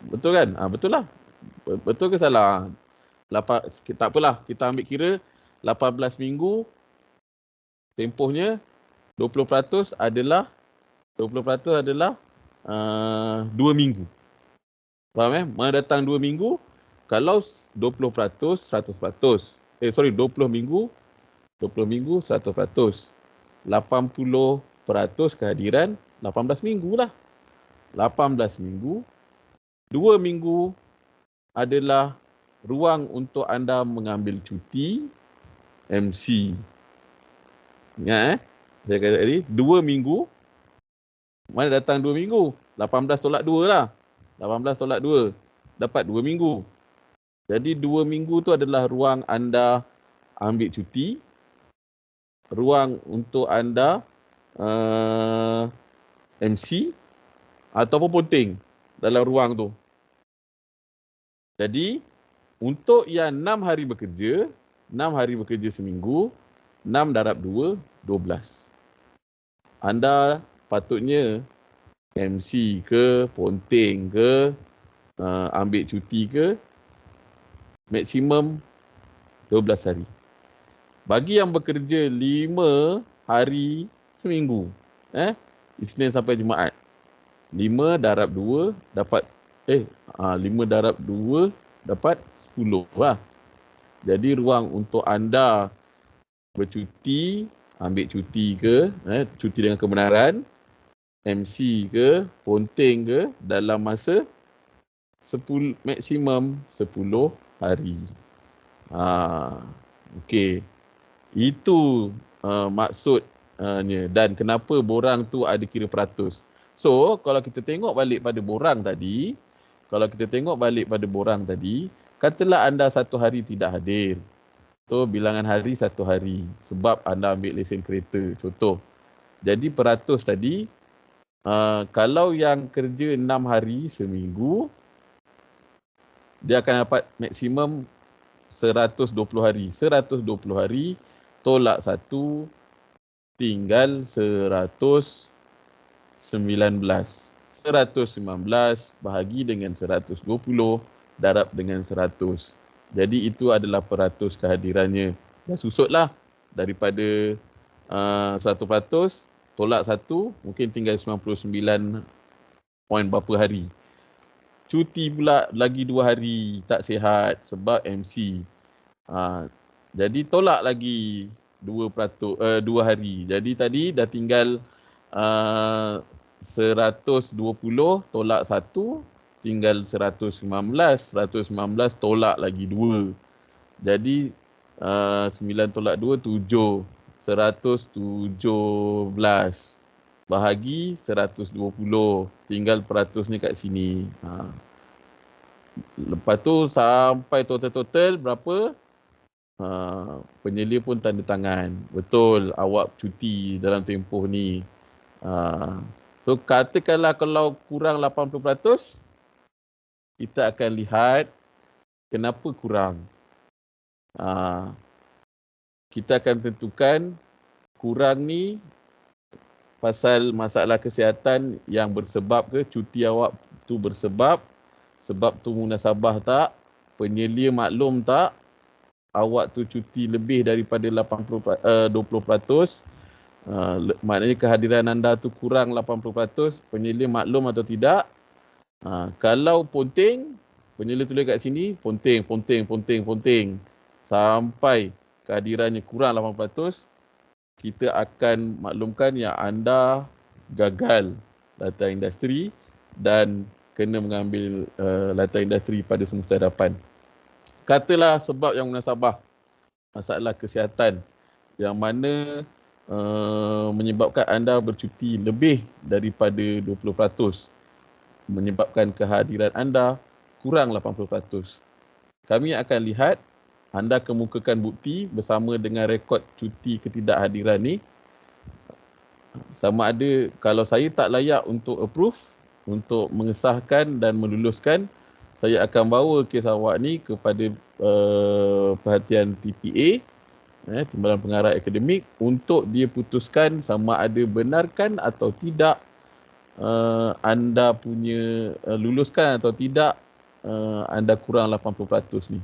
Betul kan? Betul lah. Betul ke salah? Tak apalah, kita ambil kira 18 minggu tempohnya 20% adalah 2 minggu. Faham Mendatang 2 minggu, kalau 20% 100%. 20 minggu 100%. 80% kehadiran 18 minggu lah. 18 minggu, 2 minggu adalah ruang untuk anda mengambil cuti MC. Ingat saya kata tadi 2 minggu. Mana datang 2 minggu? 18 tolak 2 lah. 18 tolak 2 dapat 2 minggu. Jadi 2 minggu tu adalah ruang anda ambil cuti, ruang untuk anda MC ataupun ponting dalam ruang tu. Jadi untuk yang 6 hari bekerja, 6 hari bekerja seminggu, 6 darab 2, 12. Anda patutnya MC ke, ponting ke, ambil cuti ke, maksimum 12 hari. Bagi yang bekerja 5 hari seminggu, Isnin sampai Jumaat, 5 darab 2 dapat 5 darab 2 dapat 10 lah. Jadi ruang untuk anda bercuti, ambil cuti ke, cuti dengan kebenaran, MC ke, ponting ke, dalam masa maksimum 10 hari. Okey. Itu maksudnya dan kenapa borang tu ada kira peratus. So, kalau kita tengok balik pada borang tadi, katalah anda 1 hari tidak hadir. So, bilangan hari 1 hari sebab anda ambil lesen kereta, contoh. Jadi, peratus tadi, kalau yang kerja 6 hari seminggu, dia akan dapat maksimum 120 hari. 120 hari tolak 1 tinggal 119. 119 bahagi dengan 120 darab dengan 100. Jadi itu adalah peratus kehadirannya. Dah susutlah daripada 100% tolak 1 mungkin tinggal 99 point berapa hari. Cuti pula lagi 2 hari tak sihat sebab MC. Jadi tolak lagi 2 hari. Jadi tadi dah tinggal 120 tolak 1 tinggal 119. 119 tolak lagi 2. Jadi 9 tolak 2 7. 117 bahagi 120, tinggal peratusnya kat sini. Lepas tu sampai total berapa? Penyelia pun tanda tangan. Betul, awak cuti dalam tempoh ni. So katakanlah kalau kurang 80%, kita akan lihat kenapa kurang. Kita akan tentukan kurang ni pasal masalah kesihatan yang bersebab ke, cuti awak tu bersebab tu munasabah tak, penyelia maklum tak, awak tu cuti lebih daripada 20%, maknanya kehadiran anda tu kurang 80%, penyelia maklum atau tidak. Kalau ponting, penyelia tulis kat sini, ponting sampai kehadirannya kurang 80%, kita akan maklumkan yang anda gagal latihan industri dan kena mengambil latihan industri pada semester hadapan. katalah sebab yang munasabah, masalah kesihatan yang mana menyebabkan anda bercuti lebih daripada 20%, menyebabkan kehadiran anda kurang 80%. Kami akan lihat anda kemukakan bukti bersama dengan rekod cuti ketidakhadiran ni, sama ada kalau saya tak layak untuk approve, untuk mengesahkan dan meluluskan, saya akan bawa kes awak ni kepada perhatian TPA, Timbalan Pengarah Akademik, untuk dia putuskan sama ada benarkan atau tidak anda punya luluskan atau tidak anda kurang 80% ni.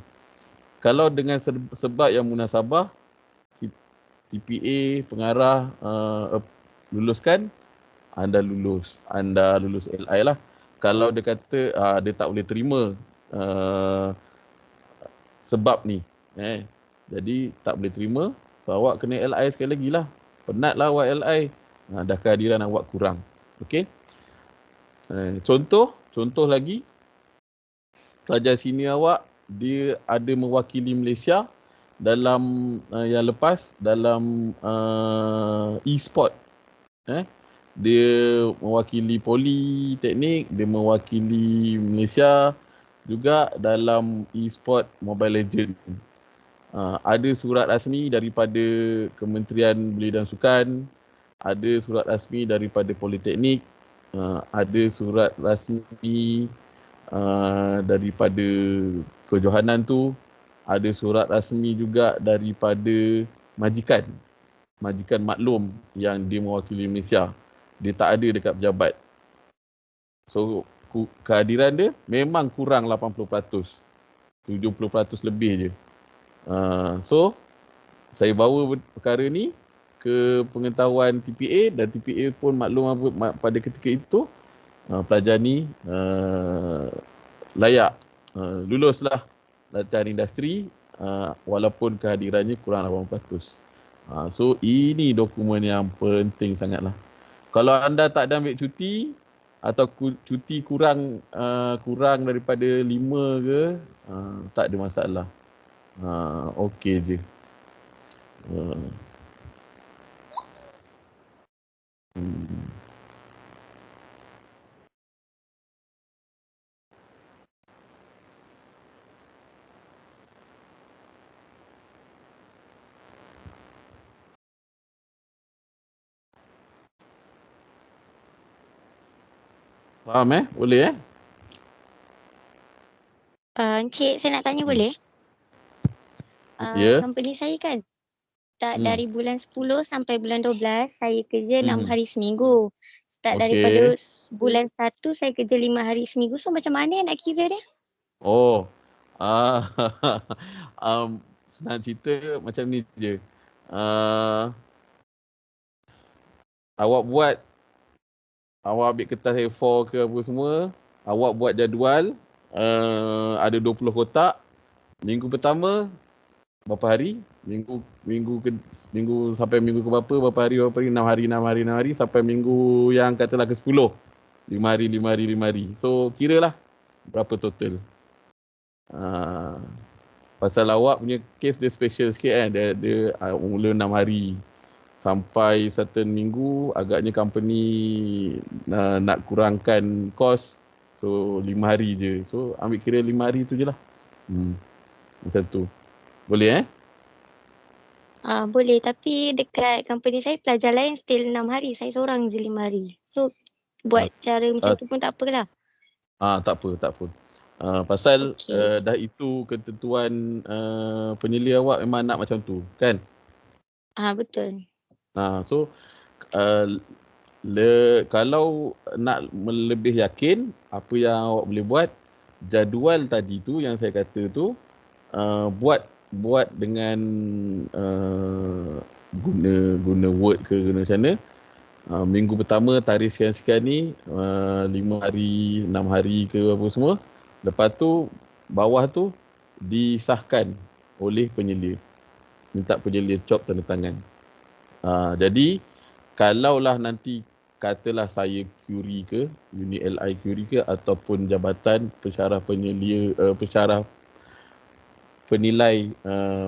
Kalau dengan sebab yang munasabah, TPA pengarah luluskan, anda lulus LI lah. Kalau dia kata dia tak boleh terima sebab ni, jadi tak boleh terima, awak kena LI sekali lagi lah. Penat lah awak LI, dah kehadiran awak kurang. Okey. Contoh lagi, pelajar senior awak dia ada mewakili Malaysia dalam yang lepas dalam e-sport. Dia mewakili Politeknik, dia mewakili Malaysia juga dalam e-sport Mobile Legends. Ada surat rasmi daripada Kementerian Belia dan Sukan, ada surat rasmi daripada Politeknik, ada surat rasmi daripada kejohanan tu, ada surat rasmi juga daripada majikan maklum yang dia mewakili Malaysia. Dia tak ada dekat pejabat. So kehadiran dia memang kurang 80%, 70% lebih je. So saya bawa perkara ni ke pengetahuan TPA dan TPA pun maklum pada ketika itu pelajar ni layak luluslah latihan industri walaupun kehadirannya kurang 80%. So ini dokumen yang penting sangatlah. Kalau anda tak ada ambil cuti atau cuti kurang daripada 5 ke, tak ada masalah. Okey je. Faham Boleh Encik, saya nak tanya boleh? Ya. Company saya kan dari bulan 10 sampai bulan 12 saya kerja 6 hari seminggu. Start daripada bulan 1 saya kerja 5 hari seminggu. So macam mana nak kira dia? Senang cerita macam ni je. Awak ambil kertas A4 ke apa semua, awak buat jadual, ada 20 kotak. Minggu pertama berapa hari? Minggu sampai minggu ke berapa hari? 6 hari sampai minggu yang katalah ke 10. 5 hari. So kiralah berapa total. Pasal awak punya case dia special sikit kan. Dia mula 6 hari sampai certain minggu, agaknya company nak kurangkan kos. So 5 hari je. So ambil kira 5 hari tu je lah. Macam tu. Boleh Boleh, tapi dekat company saya pelajar lain still 6 hari. Saya seorang je 5 hari. So buat cara macam tu pun tak apalah. Tak apa. Pasal dah itu ketentuan penyelia awak memang nak macam tu, kan? Betul. So kalau nak lebih yakin apa yang awak boleh buat, jadual tadi tu yang saya kata tu, buat dengan guna Word ke guna macam mana. Minggu pertama tarikh sekian-sekian ni, 5 hari, 6 hari ke apa semua. Lepas tu bawah tu disahkan oleh penyelia. Minta penyelia cop tanda tangan. Jadi kalaulah nanti katalah saya query ke, unit LI query ke, ataupun jabatan pensyarah penyelia, pensyarah penilai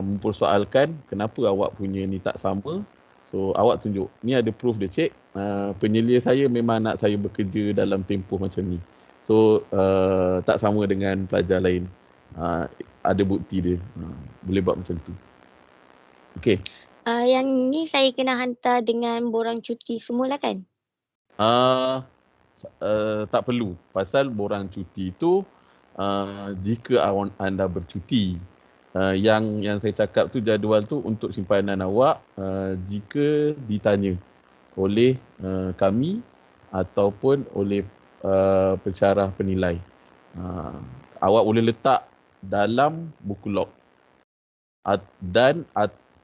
mempersoalkan kenapa awak punya ni tak sama, so awak tunjuk. Ni ada proof dia cek. Penyelia saya memang nak saya bekerja dalam tempoh macam ni. So tak sama dengan pelajar lain. Ada bukti dia. Boleh buat macam tu. Okey. Yang ni saya kena hantar dengan borang cuti semula kan? Tak perlu. Pasal borang cuti tu jika anda bercuti, yang saya cakap tu jadual tu untuk simpanan awak jika ditanya oleh kami ataupun oleh pensyarah penilai. Awak boleh letak dalam buku log dan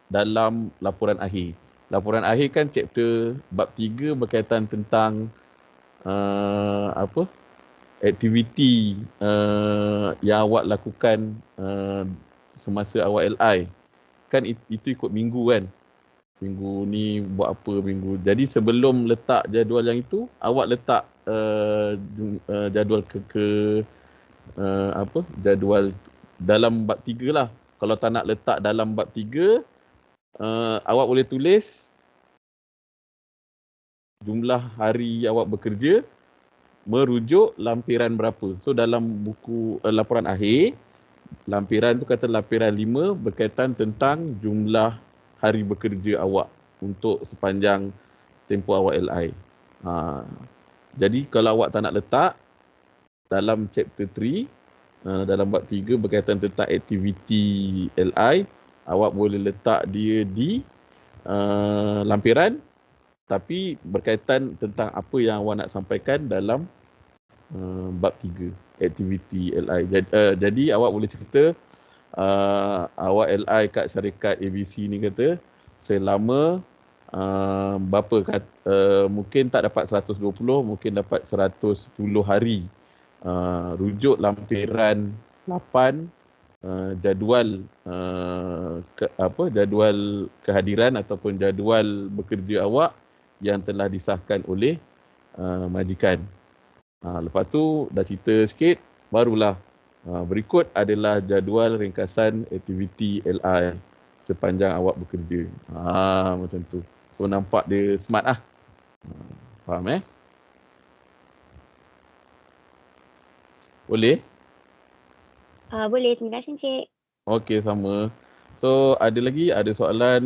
dalam laporan akhir. Laporan akhir kan chapter bab 3 berkaitan tentang aktiviti yang awak lakukan semasa awak LI. Kan itu ikut minggu kan. Minggu ni buat apa minggu. Jadi sebelum letak jadual yang itu, awak letak jadual jadual dalam bab 3 lah. Kalau tak nak letak dalam bab 3, awak boleh tulis jumlah hari awak bekerja merujuk lampiran berapa. So dalam buku laporan akhir, lampiran tu kata lampiran 5 berkaitan tentang jumlah hari bekerja awak untuk sepanjang tempoh awak LI. Jadi kalau awak tak nak letak dalam chapter 3, dalam bab 3 berkaitan tentang aktiviti LI, awak boleh letak dia di lampiran tapi berkaitan tentang apa yang awak nak sampaikan dalam bab 3 aktiviti LI. Jadi awak boleh cerita awak LI kat syarikat ABC ni kata selama berapa mungkin tak dapat 120, mungkin dapat 110 hari. Rujuk lampiran 8 jadual jadual kehadiran ataupun jadual bekerja awak yang telah disahkan oleh majikan. Lepas tu dah cerita sikit, barulah berikut adalah jadual ringkasan aktiviti LI sepanjang awak bekerja. Macam tu. So nampak dia smart lah. Faham Boleh? Boleh, terima kasih Encik. Okey, sama. So ada soalan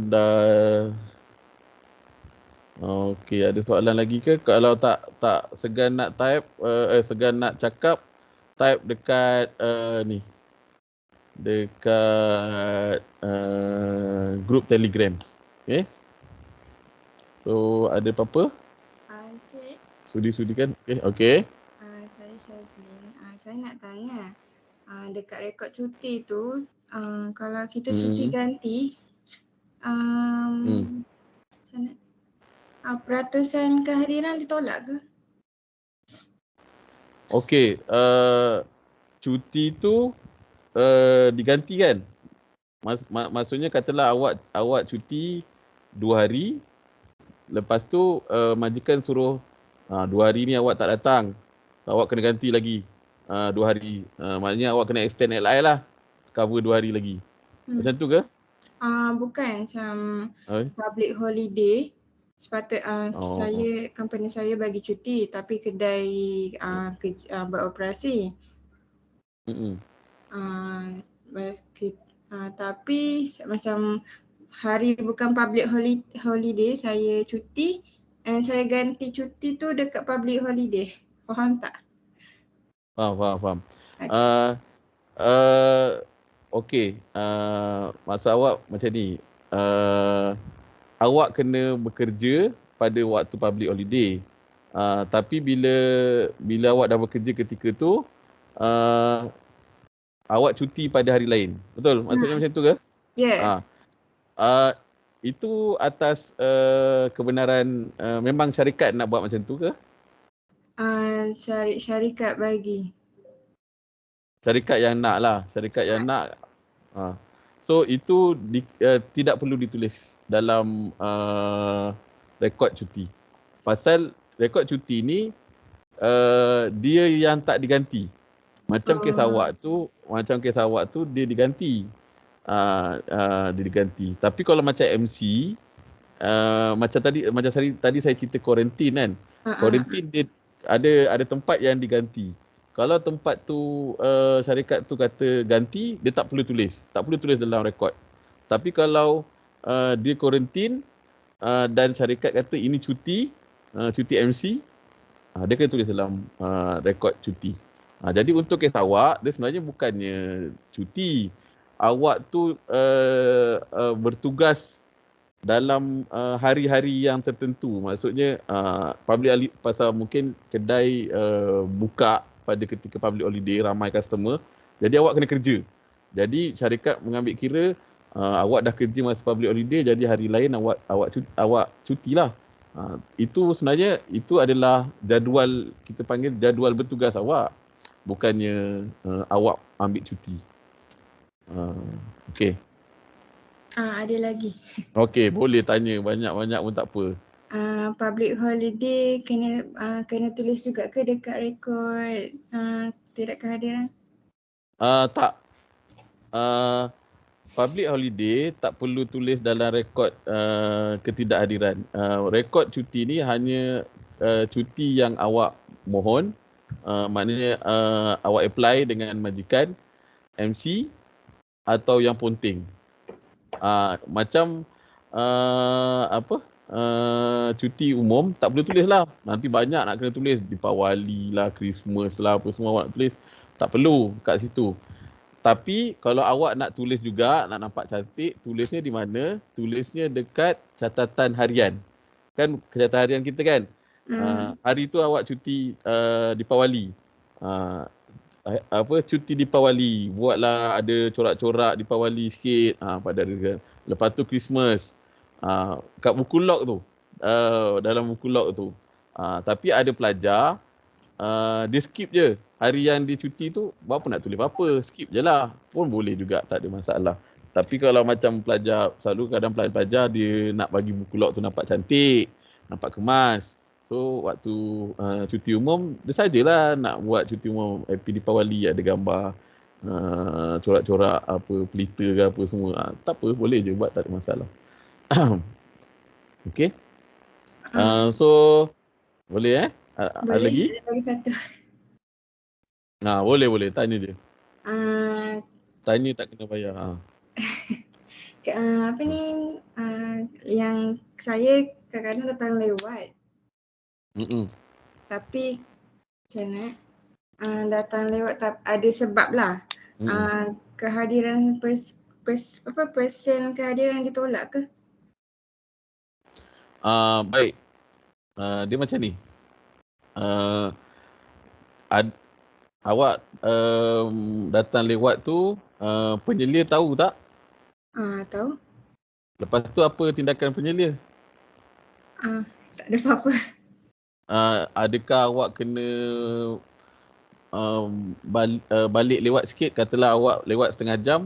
dah. Okey, ada soalan lagi ke? Kalau tak segan nak type, segan nak cakap, type dekat ni. Dekat grup Telegram. Okey. So ada apa-apa? Encik. Sudi kan? Okey. Saya Shazlin. Saya nak tanya, dekat rekod cuti tu, kalau kita cuti ganti, peratusan kehadiran ditolak ke? Okey, cuti tu diganti kan? Maksudnya katalah awak cuti 2 hari, lepas tu majikan suruh 2 hari ni awak tak datang, awak kena ganti lagi 2 hari. Maknanya awak kena extend LI lah, cover 2 hari lagi. Macam tu ke? Bukan, macam public holiday. Company saya bagi cuti tapi kedai beroperasi. Tapi macam hari bukan public holiday saya cuti and saya ganti cuti tu dekat public holiday. Faham tak? Faham. Okey. Maksud awak macam ni. Awak kena bekerja pada waktu public holiday. Tapi bila awak dah bekerja ketika tu, awak cuti pada hari lain. Betul? Maksudnya macam tu ke? Ya. Yeah. Itu atas kebenaran memang syarikat nak buat macam tu ke? Syarikat bagi. Syarikat yang nak lah. Syarikat yang nak. So itu tidak perlu ditulis dalam rekod cuti. Pasal rekod cuti ni dia yang tak diganti. Macam kes awak tu dia diganti. Dia diganti. Tapi kalau macam MC, macam tadi saya cerita kuarantin kan. Kuarantin dia ada tempat yang diganti. Kalau tempat tu syarikat tu kata ganti, dia tak perlu tulis dalam rekod. Tapi kalau dia kuarantin dan syarikat kata ini cuti MC, dia kena tulis dalam rekod cuti. Jadi untuk kes awak, dia sebenarnya bukannya cuti. Awak tu bertugas dalam hari-hari yang tertentu. Maksudnya public pasal mungkin kedai buka pada ketika public holiday, ramai customer. Jadi awak kena kerja. Jadi syarikat mengambil kira awak dah kerja masa public holiday, jadi hari lain awak cuti lah. Itu sebenarnya itu adalah jadual, kita panggil jadual bertugas awak. Bukannya awak ambil cuti. Okey. Ada lagi. Okey, boleh tanya banyak-banyak pun tak apa. Public holiday kena tulis juga ke dekat rekod tidak kehadiran? Tak. Public holiday tak perlu tulis dalam rekod ketidakhadiran. Rekod cuti ni hanya cuti yang awak mohon. Maknanya awak apply dengan majikan, MC atau yang ponting. Macam cuti umum tak boleh tulis lah. Nanti banyak nak kena tulis, Deepawali lah, Christmas lah, apa semua awak nak tulis. Tak perlu kat situ. Tapi kalau awak nak tulis juga, nak nampak cantik, tulisnya di mana? Tulisnya dekat catatan harian. Kan catatan harian kita kan? Hari tu awak cuti Deepawali. Cuti Deepawali. Buatlah ada corak-corak Deepawali sikit pada hari kan. Lepas tu Christmas. Kat buku log tu. Dalam buku log tu. Tapi ada pelajar dia skip je. Hari yang dia cuti tu berapa nak tulis apa, skip je lah. Pun boleh juga, tak ada masalah. Tapi kalau macam pelajar, selalu kadang pelajar dia nak bagi buku log tu nampak cantik, nampak kemas. So waktu cuti umum, dia sajalah nak buat cuti umum Happy Deepawali, ada gambar corak-corak apa, pelita ke apa semua. Tak apa, boleh je buat, tak ada masalah. Okay. So boleh ada lagi? Ada lagi satu. Boleh tanya je. Tanya tak kena bayar. Yang saya kadang-kadang datang lewat. Tapi macam mana? Datang lewat ada sebab lah. Kehadiran persen kehadiran ditolak ke? Baik. Dia macam ni. Awak datang lewat tu, penyelia tahu tak? Tahu. Lepas tu apa tindakan penyelia? Tak ada apa-apa. Adakah awak kena balik lewat sikit? Katalah awak lewat setengah jam,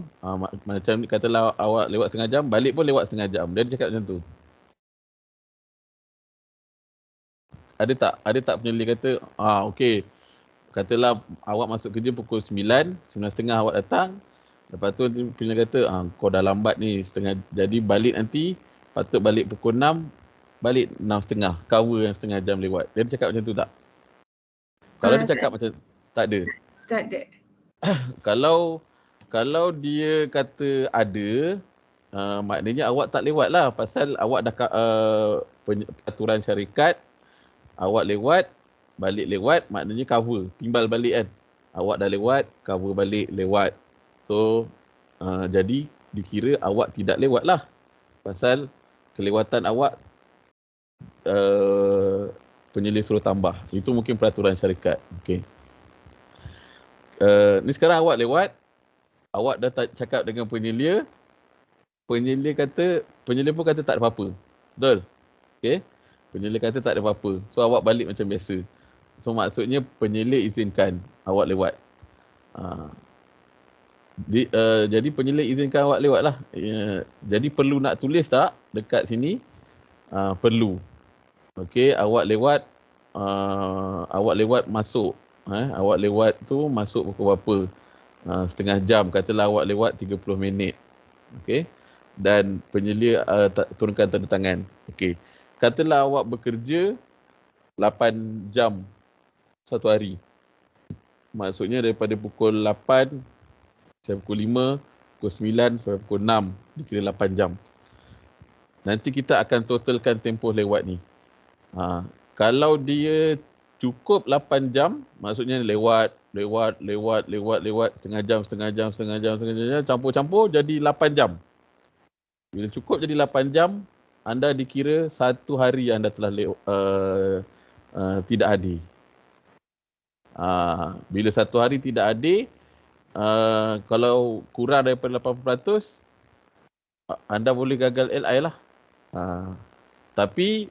macam ni, katalah awak lewat setengah jam, balik pun lewat setengah jam. Dia cakap macam tu. Ada tak penyelia kata, okey, katalah awak masuk kerja pukul 9, 9.30 awak datang. Lepas tu penyelia kata, kau dah lambat ni setengah, jadi balik nanti, patut balik pukul 6, balik 6.30, cover yang setengah jam lewat. Dia cakap macam tu tak? Kalau dia cakap macam, tak ada? Tak ada. Kalau dia kata ada, maknanya awak tak lewat lah, pasal awak dah peraturan syarikat, awak lewat, balik lewat, maknanya cover, timbal balik kan. Awak dah lewat, cover balik lewat. So, jadi dikira awak tidak lewat lah. Pasal kelewatan awak penyelia suruh tambah. Itu mungkin peraturan syarikat. Okay. Ni sekarang awak lewat, awak dah cakap dengan penyelia. Penyelia pun kata tak ada apa-apa. Betul? Okay. Penyelia kata tak ada apa-apa. So awak balik macam biasa. So maksudnya penyelia izinkan awak lewat. Jadi penyelia izinkan awak lewat lah. Jadi perlu nak tulis tak dekat sini? Perlu. Okey, awak lewat masuk Awak lewat tu masuk pukul berapa? Setengah jam, katalah awak lewat 30 minit. Okey. Dan penyelia turunkan tanda tangan. Okey. Katalah awak bekerja 8 jam satu hari. Maksudnya daripada pukul 8 sampai pukul 5, pukul 9 sampai pukul 6, dikira 8 jam. Nanti kita akan totalkan tempoh lewat ni. Kalau dia cukup 8 jam, maksudnya lewat setengah jam, campur-campur jadi 8 jam. Bila cukup jadi 8 jam, anda dikira satu hari anda telah tidak hadir. Bila satu hari tidak hadir, kalau kurang daripada 80%, anda boleh gagal LI lah. Tapi